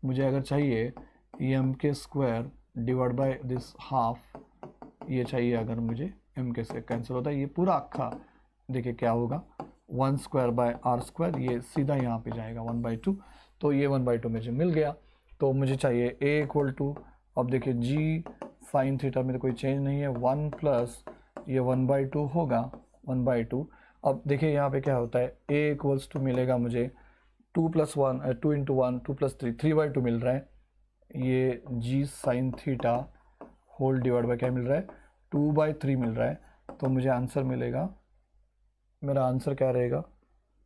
मुझे अगर चाहिए एम के square divide by this half, ये चाहिए अगर मुझे m कैसे कैंसिल होता है ये पूरा अक्खा, देखिए क्या होगा 1 स्क्वायर बाय आर स्क्वायर, ये सीधा यहाँ पे जाएगा 1/2, तो ये 1/2 मुझे मिल गया। तो मुझे चाहिए a इक्वल टू, अब देखिए g साइन थीटा में तो कोई चेंज नहीं है, 1 प्लस ये 1/2 होगा 1/2। अब देखिए यहाँ पे क्या होता है, a इक्वल्स टू मिलेगा मुझे 2 + 1 2 × 1 2 + 3 3/2 मिल रहा है, ये g sine theta whole divide by क्या मिल रहा है 2/3 मिल रहा है। तो मुझे आंसर मिलेगा, मेरा आंसर क्या रहेगा,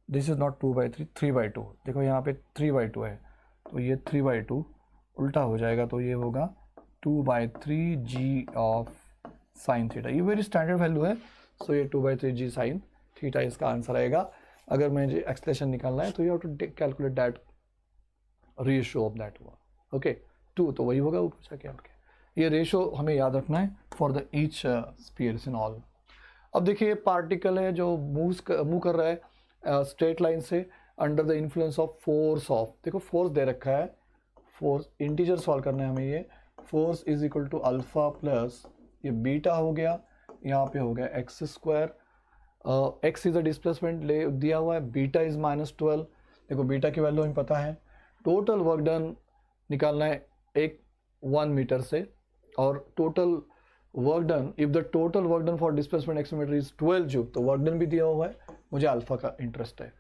दिस इज़ नॉट 2/3 3/2, देखो यहाँ पे 3/2 है, तो ये 3/2 उल्टा हो जाएगा, तो ये होगा 2/3 g ऑफ साइन थीटा, ये वेरी स्टैंडर्ड वैल्यू है। सो ये 2/3 g साइन थीटा इसका आंसर आएगा। अगर मुझे एक्सप्रेशन निकालना है तो you have to calculate that ratio of that one, okay 2 तो वही होगा ऊपर जाके आपके, ये रेशियो हमें याद रखना है for the each spheres in all. अब देखिए पार्टिकल है जो मूव कर रहा है स्ट्रेट लाइन से under the influence of force of, देखो फोर्स दे रखा है, फोर्स इंटीजर सॉल्व करना है हमें, ये force is equal to alpha plus ये बीटा हो गया, यहाँ पे हो गया X square, X is a displacement ले दिया हुआ है, बीटा इज -12, देखो बीटा की वैल्यू हमें पता है, टोटल वर्क डन निकालना है 1 मीटर से, और total work done, if the total work done for displacement x metre is 12 joule, तो वर्क डन भी दिया हुआ है, मुझे अल्फा का इंटरेस्ट है,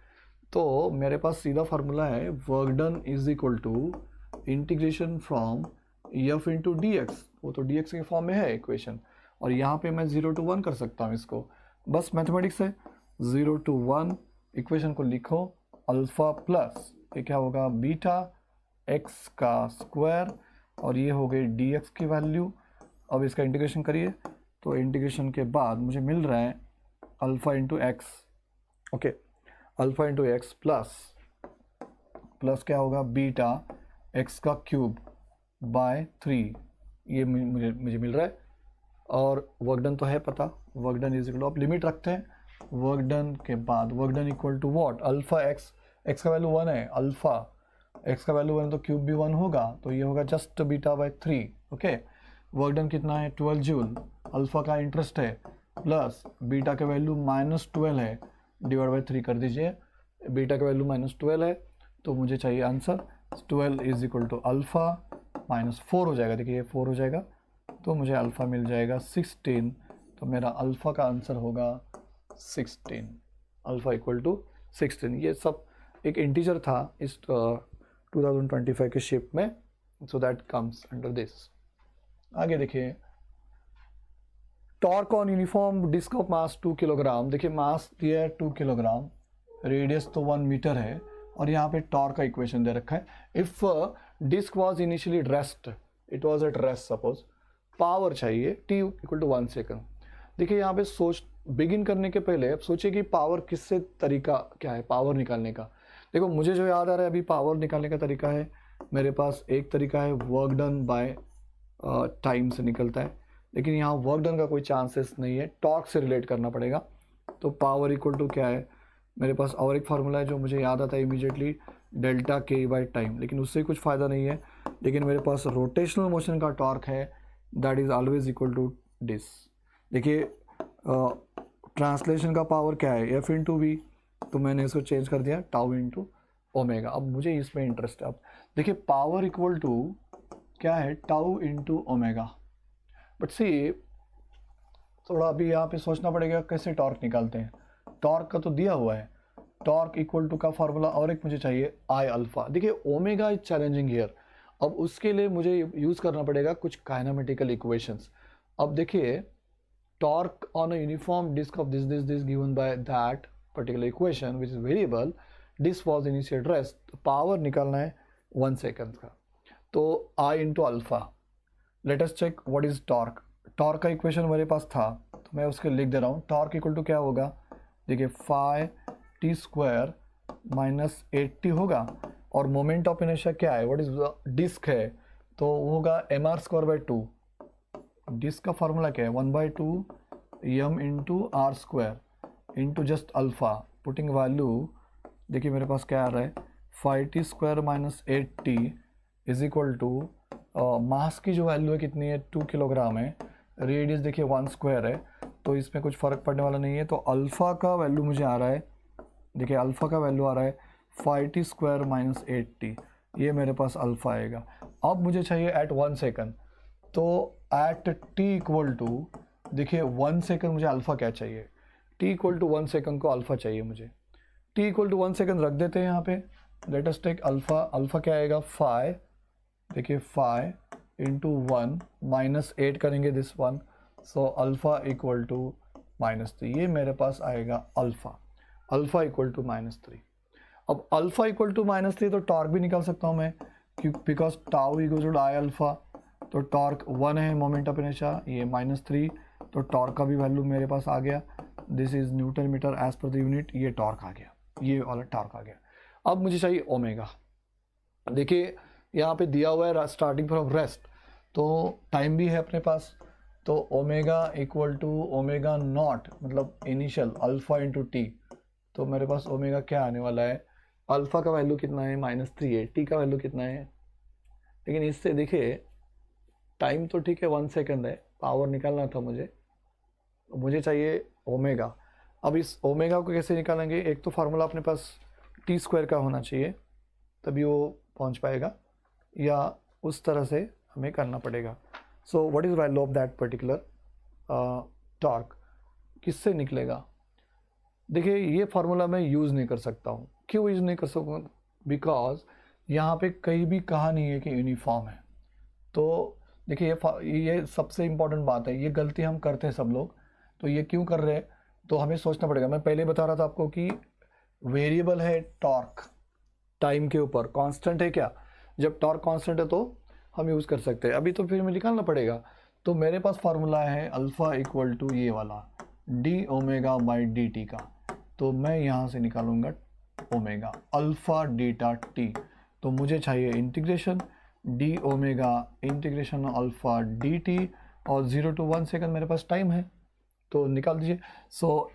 तो मेरे पास सीधा फार्मूला है work done is equal to integration from F into D X, वो तो डी एक्स के फॉर्म में है इक्वेशन, और यहाँ पे मैं 0 to 1 कर सकता हूँ इसको, बस मैथमेटिक्स है 0 to 1 इक्वेशन को लिखो, अल्फा प्लस ये क्या होगा बीटा एक्स का स्क्वायर, और ये हो गई डी एक्स की वैल्यू। अब इसका इंटीग्रेशन करिए, तो इंटीग्रेशन के बाद मुझे मिल रहा है alpha into x, okay alpha into x plus क्या होगा बीटा एक्स का क्यूब बाय 3, ये मुझे मिल रहा है, और वर्क डन तो है पता, work done is equal to, आप लिमिट रखते हैं, वर्क डन के बाद work done equal to what, alpha X, X का वैल्यू 1 है, अल्फा एक्स का वैल्यू 1 तो क्यूब भी 1 होगा, तो ये होगा just beta by 3, okay work done कितना है 12 जूल, अल्फा का इंटरेस्ट है, प्लस बीटा का वैल्यू -12 है, डिवाइड बाय 3 कर दीजिए, बीटा का वैल्यू -12 है, तो मुझे चाहिए answer 12 is equal to alpha -4 हो जाएगा, देखिए ये 4 हो जाएगा, तो मुझे अल्फा मिल जाएगा 16, तो मेरा अल्फा का आंसर होगा 16, अल्फा इक्वल टू 16। ये सब एक इंटीजर था इस 2025 के शिफ्ट में, so that comes under this. आगे देखिए torque on uniform disc of mass 2 kilogram, देखिए मास दिया है 2 किलोग्राम, रेडियस तो 1 मीटर है, और यहाँ पे टॉर्क का इक्वेशन दे रखा है, if disc was initially rest, it was at rest suppose, power चाहिए t इक्वल टू 1 सेकंड। देखिए यहाँ पे सोच बिगिन करने के पहले अब सोचिए कि पावर किससे तरीका क्या है पावर निकालने का, देखो मुझे जो याद आ रहा है अभी पावर निकालने का तरीका है, मेरे पास एक तरीका है वर्क डन बाय टाइम से निकलता है, लेकिन यहाँ वर्क डन का कोई चांसेस नहीं है, टॉर्क से रिलेट करना पड़ेगा, तो पावर इक्वल टू क्या है, मेरे पास और एक फार्मूला है जो मुझे याद आता है इमीडिएटली, डेल्टा के बाय टाइम, लेकिन उससे कुछ फ़ायदा नहीं है, लेकिन मेरे पास रोटेशनल मोशन का टॉर्क है, that is always equal to this. देखिए ट्रांसलेशन का पावर क्या है एफ इंटू वी, तो मैंने इसको चेंज कर दिया टाउ इंटू ओमेगा, अब मुझे इसमें इंटरेस्ट है। अब देखिए पावर इक्वल टू क्या है टाउ इंटू ओमेगा, बट सी थोड़ा अभी यहाँ पे सोचना पड़ेगा कैसे टॉर्क निकालते हैं, टॉर्क का तो दिया हुआ है, टॉर्क इक्वल टू का फार्मूला और एक मुझे चाहिए आई अल्फा, देखिए ओमेगा इज चैलेंजिंग हियर, अब उसके लिए मुझे यूज़ करना पड़ेगा कुछ काइनेमेटिकल इक्वेशंस। अब देखिए torque on a uniform disc of this given by that particular equation which is variable, disc was initial rest, तो पावर निकालना है 1 सेकेंड का, तो I into alpha, let us check what is torque, torque का equation मेरे पास था तो मैं उसके लिख दे रहा हूँ, टॉर्क इक्वल टू क्या होगा, देखिए 5t² माइनस 8t होगा, और मोमेंट ऑफ इनर्शिया क्या है व्हाट इज डिस्क है, तो वो होगा mr²/2, डिस्क का फार्मूला क्या है 1/2 m into R square into just alpha, putting value देखिए मेरे पास क्या आ रहा है 5t² minus 8t is equal to mass की जो वैल्यू है कितनी है, 2 किलोग्राम है, रेडियस देखिए 1 स्क्वायर है, तो इसमें कुछ फ़र्क पड़ने वाला नहीं है। तो अल्फ़ा का वैल्यू मुझे आ रहा है, देखिए अल्फ़ा का वैल्यू आ रहा है 5t स्क्वायर माइनस 8t, ये मेरे पास अल्फ़ा आएगा। अब मुझे चाहिए एट 1 सेकंड, तो एट t इक्वल टू, देखिए 1 सेकंड मुझे अल्फ़ा क्या चाहिए, t इक्वल टू 1 सेकंड को अल्फ़ा चाहिए मुझे। t इक्वल टू 1 सेकंड रख देते हैं यहाँ पे, let us take alpha, alpha क्या आएगा 5, देखिए 5 इंटू 1 माइनस 8 करेंगे this one, so alpha equal to -3, ये मेरे पास आएगा अल्फ़ा, अल्फ़ा इक्वल टू -3। अब अल्फ़ा इक्वल टू -3 तो टॉर्क भी निकाल सकता हूँ मैं, क्योंकि because tau equal to I alpha, तो टॉर्क 1 है मोमेंट ऑफ इनर्शिया, ये -3, तो टॉर्क का भी वैल्यू मेरे पास आ गया, this is Newton metre as per the unit, ये टॉर्क आ गया, ये वाला टॉर्क आ गया। अब मुझे चाहिए ओमेगा, देखिए यहाँ पे दिया हुआ है स्टार्टिंग फ्रॉम रेस्ट, तो टाइम भी है अपने पास, तो omega equal to omega not मतलब इनिशियल अल्फ़ा इंटू टी, तो मेरे पास ओमेगा क्या आने वाला है, अल्फ़ा का वैल्यू कितना है -3 है, टी का वैल्यू कितना है, लेकिन इससे देखिए टाइम तो ठीक है 1 सेकंड है, पावर निकालना था मुझे चाहिए ओमेगा। अब इस ओमेगा को कैसे निकालेंगे, एक तो फार्मूला अपने पास टी स्क्वायर का होना चाहिए तभी वो पहुंच पाएगा, या उस तरह से हमें करना पड़ेगा। So what is value of that particular torque, किससे निकलेगा, देखिए ये फार्मूला मैं यूज़ नहीं कर सकता हूँ, क्यों यूज़ नहीं कर सकूँ, बिकॉज यहाँ पे कहीं भी कहा नहीं है कि यूनिफॉर्म है। तो देखिए ये सबसे इम्पॉर्टेंट बात है, ये गलती हम करते हैं सब लोग, तो ये क्यों कर रहे हैं, तो हमें सोचना पड़ेगा। मैं पहले बता रहा था आपको कि वेरिएबल है टॉर्क, टाइम के ऊपर कांस्टेंट है क्या, जब टॉर्क कांस्टेंट है तो हम यूज़ कर सकते हैं, अभी तो फिर हमें निकालना पड़ेगा। तो मेरे पास फार्मूला है अल्फ़ा इक्वल टू ये वाला D omega by D T का, तो मैं यहाँ से निकालूंगा ओमेगा अल्फ़ा डीटा टी, तो मुझे चाहिए integration D omega integration alpha D T, और 0 to 1 सेकंड मेरे पास टाइम है, तो निकाल दीजिए। सो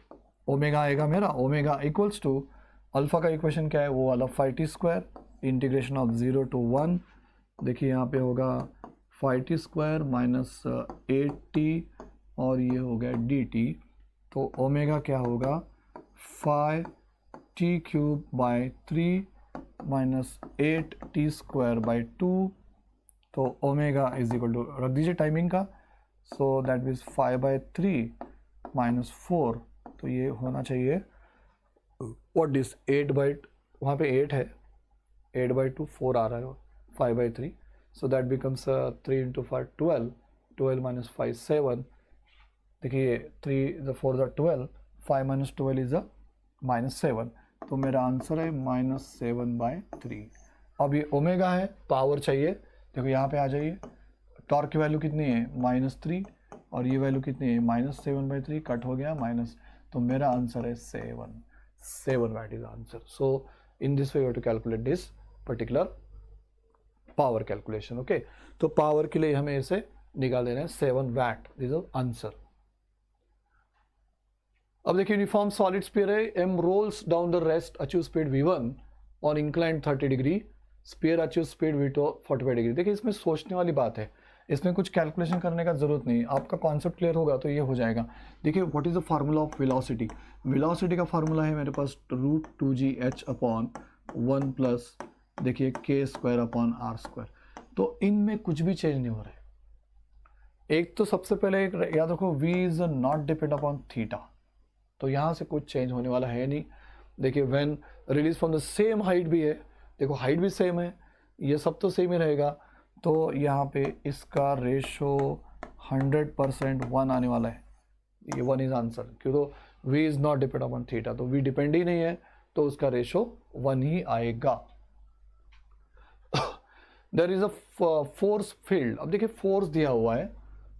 ओमेगा आएगा मेरा, ओमेगा इक्वल्स टू अल्फ़ा का इक्वेशन क्या है वो वाला 5t square integration of 0 to 1, देखिए यहाँ पे होगा 5t स्क्वायर माइनस 8t और ये हो गया dt, तो ओमेगा क्या होगा 5t cube by 3 minus 8t square by 2, तो ओमेगा इज इक्वल टू रख दीजिए टाइमिंग का, सो दैट मीन्स 5/3 माइनस 4, तो ये होना चाहिए व्हाट इज 8 बाई, वहाँ पे 8 है, 8/2 4 आ रहा है, 5/3, so that becomes 3 into 5 12, 12 minus 5 7, देखिए 3 the 4 the 12, 5 minus 12 is a -7, तो मेरा आंसर है -7/3। अब ये ओमेगा है, पावर चाहिए, देखो यहाँ पे आ जाइए, टॉर्क की वैल्यू कितनी है -3 और ये वैल्यू कितनी है -7/3, कट हो गया माइनस, तो मेरा आंसर है 7 watt is answer. So in this way you have to calculate this particular power calculation, okay. तो पावर के लिए हमें इसे निकाल देना है 7 वाट, दिस इज आंसर। अब देखिए यूनिफॉर्म सॉलिड स्फीयर है, m rolls down the rest, achieve speed v1 और inclined 30 degree, sphere achieve speed v2 45 degree. देखिए इसमें सोचने वाली बात है, इसमें कुछ कैलकुलेशन करने का जरूरत नहीं, आपका कॉन्सेप्ट क्लियर होगा तो ये हो जाएगा। देखिए what is the formula of velocity, velocity का फार्मूला है मेरे पास √2gh अपॉन 1 प्लस देखिए k square upon r square, तो इनमें कुछ भी चेंज नहीं हो रहा है। एक तो सबसे पहले याद रखो v is not depend upon theta, तो यहाँ से कुछ चेंज होने वाला है नहीं। देखिए when release from the same height भी है, देखो हाइट भी सेम है, ये सब तो सेम ही रहेगा, तो यहाँ पे इसका रेशो 100% 1 आने वाला है, ये 1 इज आंसर, क्यों तो v is not depend upon theta, तो v डिपेंड ही नहीं है, तो उसका रेशो 1 ही आएगा। There is a force field, अब देखिए फोर्स दिया हुआ है,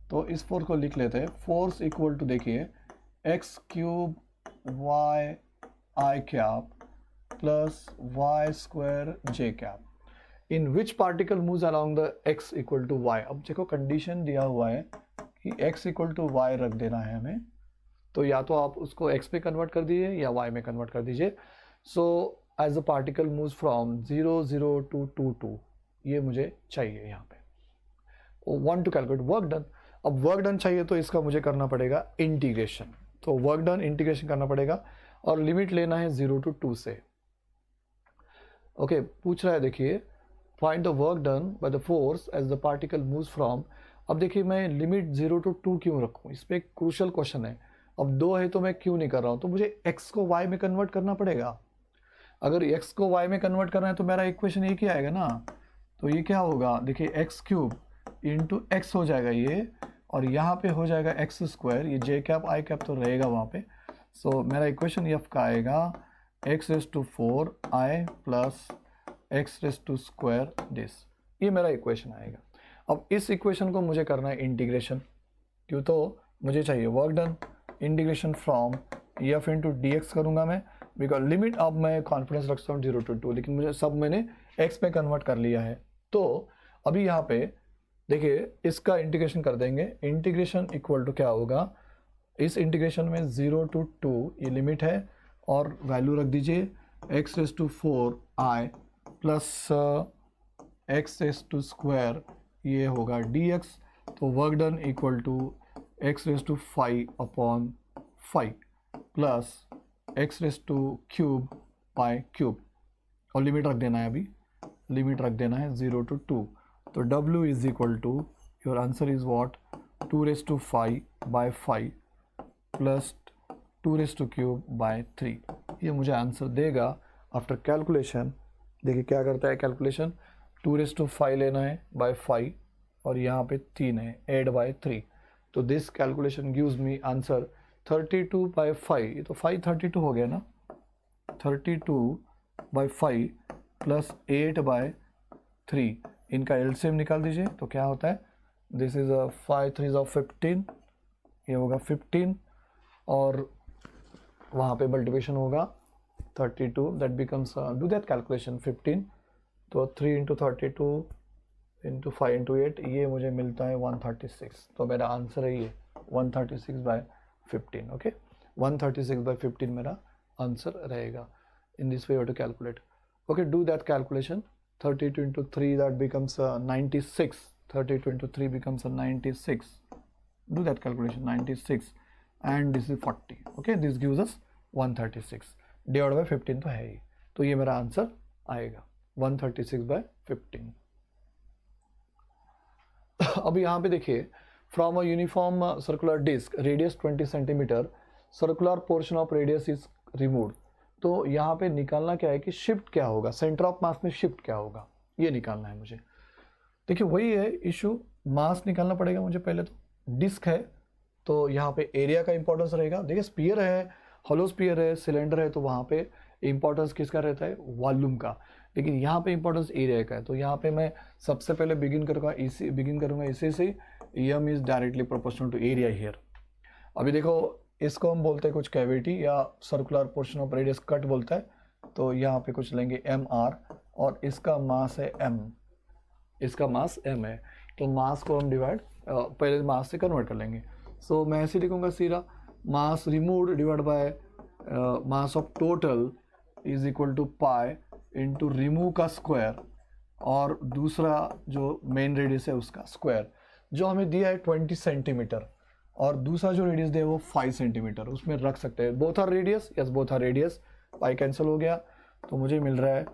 तो इस फोर्स को लिख लेते हैं, फोर्स इक्वल टू देखिए x cube y I cap plus y square j cap, in which particle moves around the x equal to y। अब देखो कंडीशन दिया हुआ है कि x इक्वल टू y रख देना है हमें, तो या तो आप उसको x पे कन्वर्ट कर दीजिए या y में कन्वर्ट कर दीजिए। So as a particle moves from 0 0 to 2 2, ये मुझे चाहिए यहाँ पे। Want to calculate work done. अब वर्क डन चाहिए तो इसका मुझे करना पड़ेगा इंटीग्रेशन, तो वर्क डन इंटीग्रेशन करना पड़ेगा और लिमिट लेना है 0 to 2 से। ओके पूछ रहा है देखिए find the work done by the force as the particle moves from. अब देखिए मैं लिमिट 0 to 2 क्यों रखूँ, इस पर एक क्रूशल क्वेश्चन है। अब 2 है तो मैं क्यों नहीं कर रहा हूँ, तो मुझे x को y में कन्वर्ट करना पड़ेगा। अगर x को y में कन्वर्ट करना है तो मेरा इक्वेशन एक ही आएगा ना, तो ये क्या होगा देखिए एक्स क्यूब इंटू एक्स हो जाएगा ये, और यहाँ पे हो जाएगा एक्स स्क्वायर, ये जे कैप आई कैप तो रहेगा वहाँ पे। सो मेरा इक्वेशन एफ का आएगा X raise to 4 I plus X raise to square this, ये मेरा इक्वेशन आएगा। अब इस इक्वेशन को मुझे करना है इंटीग्रेशन, क्यों तो मुझे चाहिए work done. Integration from F into D x करूँगा मैं, बिकॉज लिमिट अब मैं कॉन्फिडेंस रखता हूँ 0 to 2, लेकिन मुझे सब मैंने एक्स में कन्वर्ट कर लिया है। तो अभी यहाँ पे देखिए इसका इंटीग्रेशन कर देंगे। इंटीग्रेशन इक्वल टू क्या होगा, इस इंटीग्रेशन में 0 to 2 ये लिमिट है और वैल्यू रख दीजिए X raise to 4 I plus X raise to square, ये होगा डी एक्स। तो work done equal to X raise to 5 upon 5 plus X raise to cube by cube, और लिमिट रख देना है, अभी लिमिट रख देना है 0 to 2। तो W is equal to your answer is watt 2 raise to 5 by 5 plus 2 raise to cube by 3, ये मुझे आंसर देगा आफ्टर कैलकुलेशन। देखिए क्या करता है कैलकुलेशन, 2 रेस टू 5 लेना है बाय 5 और यहाँ पे 3 है एड बाय 3, तो this calculation gives me answer 32 by 5, ये तो 532 हो गया ना, 32 बाय 5 प्लस 8 बाय 3, इनका एलसीएम निकाल दीजिए तो क्या होता है, दिस इज 5 3 15, ये होगा 15 और वहाँ पे मल्टीप्लिकेशन होगा 32, that becomes do that calculation 15, तो 3 इंटू 32 इंटू 5 इंटू 8, ये मुझे मिलता है 136। तो मेरा आंसर है ये 136 बाय 15। ओके 136 बाय 15 मेरा आंसर रहेगा। In this way to calculate. Okay do that calculation, 32 into 3 that becomes 96, 32 into 3 becomes 96, do that calculation 96 and this is 40, okay this gives us 136 divided by 15 तो है ही, तो ये मेरा answer आएगा 136 by 15। अब यहाँ पे देखिए from a uniform circular disc radius 20 centimetre circular portion of radius is removed, तो यहाँ पे निकालना क्या है कि शिफ्ट क्या होगा, सेंटर ऑफ मास में शिफ्ट क्या होगा, ये निकालना है मुझे। देखिए वही है इशू, मास निकालना पड़ेगा मुझे पहले, तो डिस्क है तो यहाँ पे एरिया का इंपॉर्टेंस रहेगा। देखिए स्पीयर है, हॉलो स्पीयर है, सिलेंडर है, तो वहाँ पे इंपॉर्टेंस किसका रहता है, वॉल्यूम का, लेकिन यहाँ पे इंपॉर्टेंस एरिया का है। तो यहाँ पे मैं सबसे पहले बिगिन करूँगा इसी से, M is directly proportional to area here. अभी देखो इसको हम बोलते हैं कुछ कैविटी या circular portion of radius cut बोलता है, तो यहाँ पे कुछ लेंगे एम आर और इसका मास है एम, इसका मास एम है, तो मास को हम डिवाइड पहले मास से कन्वर्ट कर लेंगे। सो मैं ऐसे लिखूँगा सीधा mass removed divide by mass of total is equal to pi into remove का स्क्वायर और दूसरा जो मेन रेडियस है उसका स्क्वायर, जो हमें दिया है 20 सेंटीमीटर और दूसरा जो रेडियस दिया है वो 5 सेंटीमीटर, उसमें रख सकते हैं both are radius, yes both are radius, pi cancel हो गया तो मुझे मिल रहा है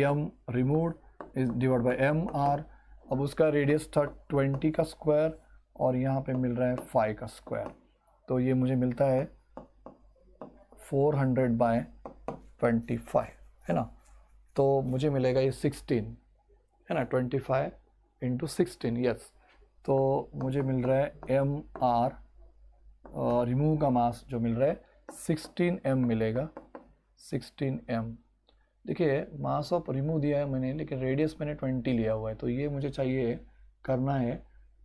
M removed is divide by M R. अब उसका रेडियस था 20 का स्क्वायर और यहाँ पे मिल रहा है 5 का स्क्वायर, तो ये मुझे मिलता है 400 बाय 25 है ना, तो मुझे मिलेगा ये 16 है ना, 25 इंटू 16 यस, तो मुझे मिल रहा है एम आर रिमूव का मास जो मिल रहा है 16 एम मिलेगा, 16 एम। देखिए मास ऑफ रिमूव दिया है मैंने, लेकिन रेडियस मैंने 20 लिया हुआ है, तो ये मुझे चाहिए करना है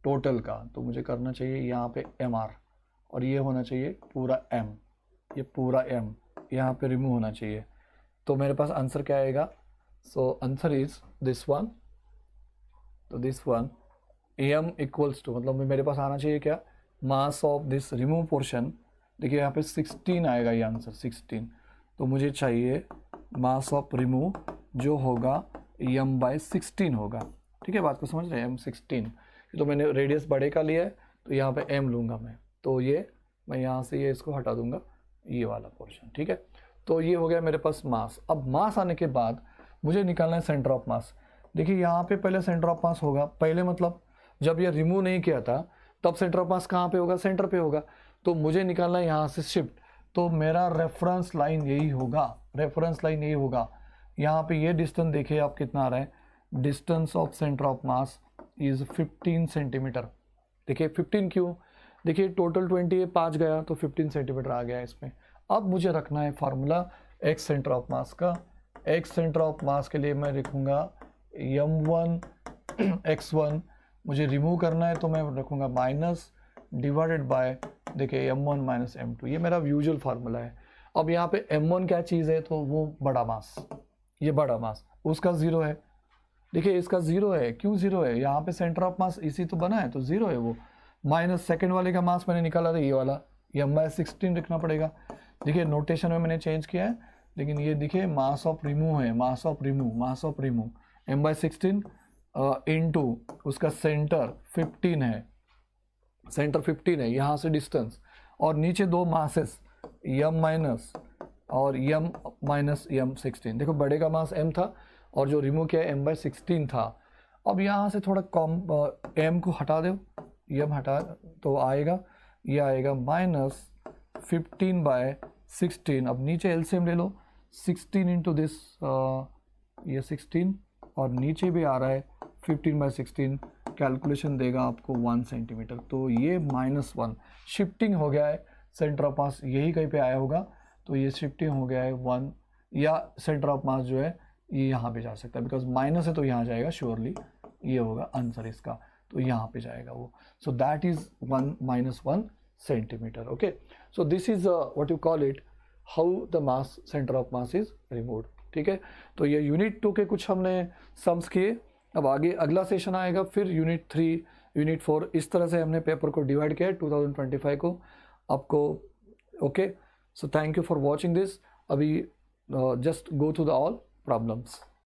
टोटल का, तो मुझे करना चाहिए यहाँ पे एम आर और ये होना चाहिए पूरा एम, ये पूरा एम यहाँ पे रिमूव होना चाहिए, तो मेरे पास आंसर क्या आएगा, so answer is this one, तो this one M equals to, मतलब मेरे पास आना चाहिए क्या, mass of this remove portion, देखिए यहाँ पे 16 आएगा ये आंसर 16, तो मुझे चाहिए मास ऑफ रिमूव जो होगा एम बाय 16 होगा, ठीक है बात को समझ रहे हैं, एम 16, तो मैंने रेडियस बड़े का लिया है, तो यहाँ पे m लूँगा मैं, तो ये मैं यहाँ से ये इसको हटा दूंगा, ये वाला पोर्शन, ठीक है। तो ये हो गया मेरे पास मास। अब मास आने के बाद मुझे निकालना है सेंटर ऑफ मास। देखिए यहाँ पे पहले सेंटर ऑफ मास होगा, पहले मतलब जब ये रिमूव नहीं किया था तब सेंटर ऑफ मास कहाँ पे होगा, सेंटर पे होगा। तो मुझे निकालना है यहाँ से शिफ्ट, तो मेरा रेफरेंस लाइन यही होगा, रेफरेंस लाइन यही होगा। यहाँ पे ये डिस्टेंस देखिए आप कितना आ रहा है, distance of centre of mass is 15 centimetre. देखिए 15 क्यों, देखिए टोटल 20 है, 5 गया तो 15 सेंटीमीटर आ गया इसमें। अब मुझे रखना है formula X centre of mass का। एक्स सेंटर ऑफ मास के लिए मैं लिखूंगा m1 x1, मुझे रिमूव करना है तो मैं रखूंगा माइनस डिवाइडेड बाय, देखिए m1 माइनस m2, ये मेरा यूजुअल फार्मूला है। अब यहाँ पे m1 क्या चीज़ है, तो वो बड़ा मास, ये बड़ा मास, उसका ज़ीरो है। देखिए इसका ज़ीरो है, क्यों ज़ीरो है, यहाँ पे सेंटर ऑफ मास इसी तो बना है तो ज़ीरो है वो। माइनस सेकेंड वाले का मास मैंने निकाला था ये वाला, ये m/16 रखना पड़ेगा। देखिए नोटेशन में मैंने चेंज किया है, लेकिन ये देखिए मास ऑफ रिमूव है, mass of remove m/16 into उसका सेंटर 15 है, सेंटर 15 है, यहाँ से डिस्टेंस, और नीचे दो मासेस m माइनस और m-m16। देखो बड़े का मास m था और जो रिमूव किया m/16 था। अब यहाँ से थोड़ा कम m को हटा दो, m हटा तो आएगा, ये आएगा माइनस 15/16। अब नीचे एलसीएम ले लो, 16 इंटू दिस, ये 16 और नीचे भी आ रहा है 15/16, कैलकुलेशन देगा आपको 1 सेंटीमीटर। तो ये -1 शिफ्टिंग हो गया है, सेंटर ऑफ मास यही कहीं पे आया होगा, तो ये शिफ्टिंग हो गया है 1, या सेंटर ऑफ मास जो है ये यहाँ पे जा सकता है, बिकॉज माइनस है तो यहाँ जाएगा श्योरली, ये होगा आंसर इसका, तो यहाँ पे जाएगा वो। So that is 1 centimetre. Okay, so this is what you call it, how the mass centre of mass is removed. ठीक है, तो ये यूनिट 2 के कुछ हमने सम्स किए। अब आगे अगला सेशन आएगा, फिर यूनिट 3, यूनिट 4, इस तरह से हमने पेपर को डिवाइड किया 2025 को आपको। Okay, so thank you for watching this. अभी just go through the all problems.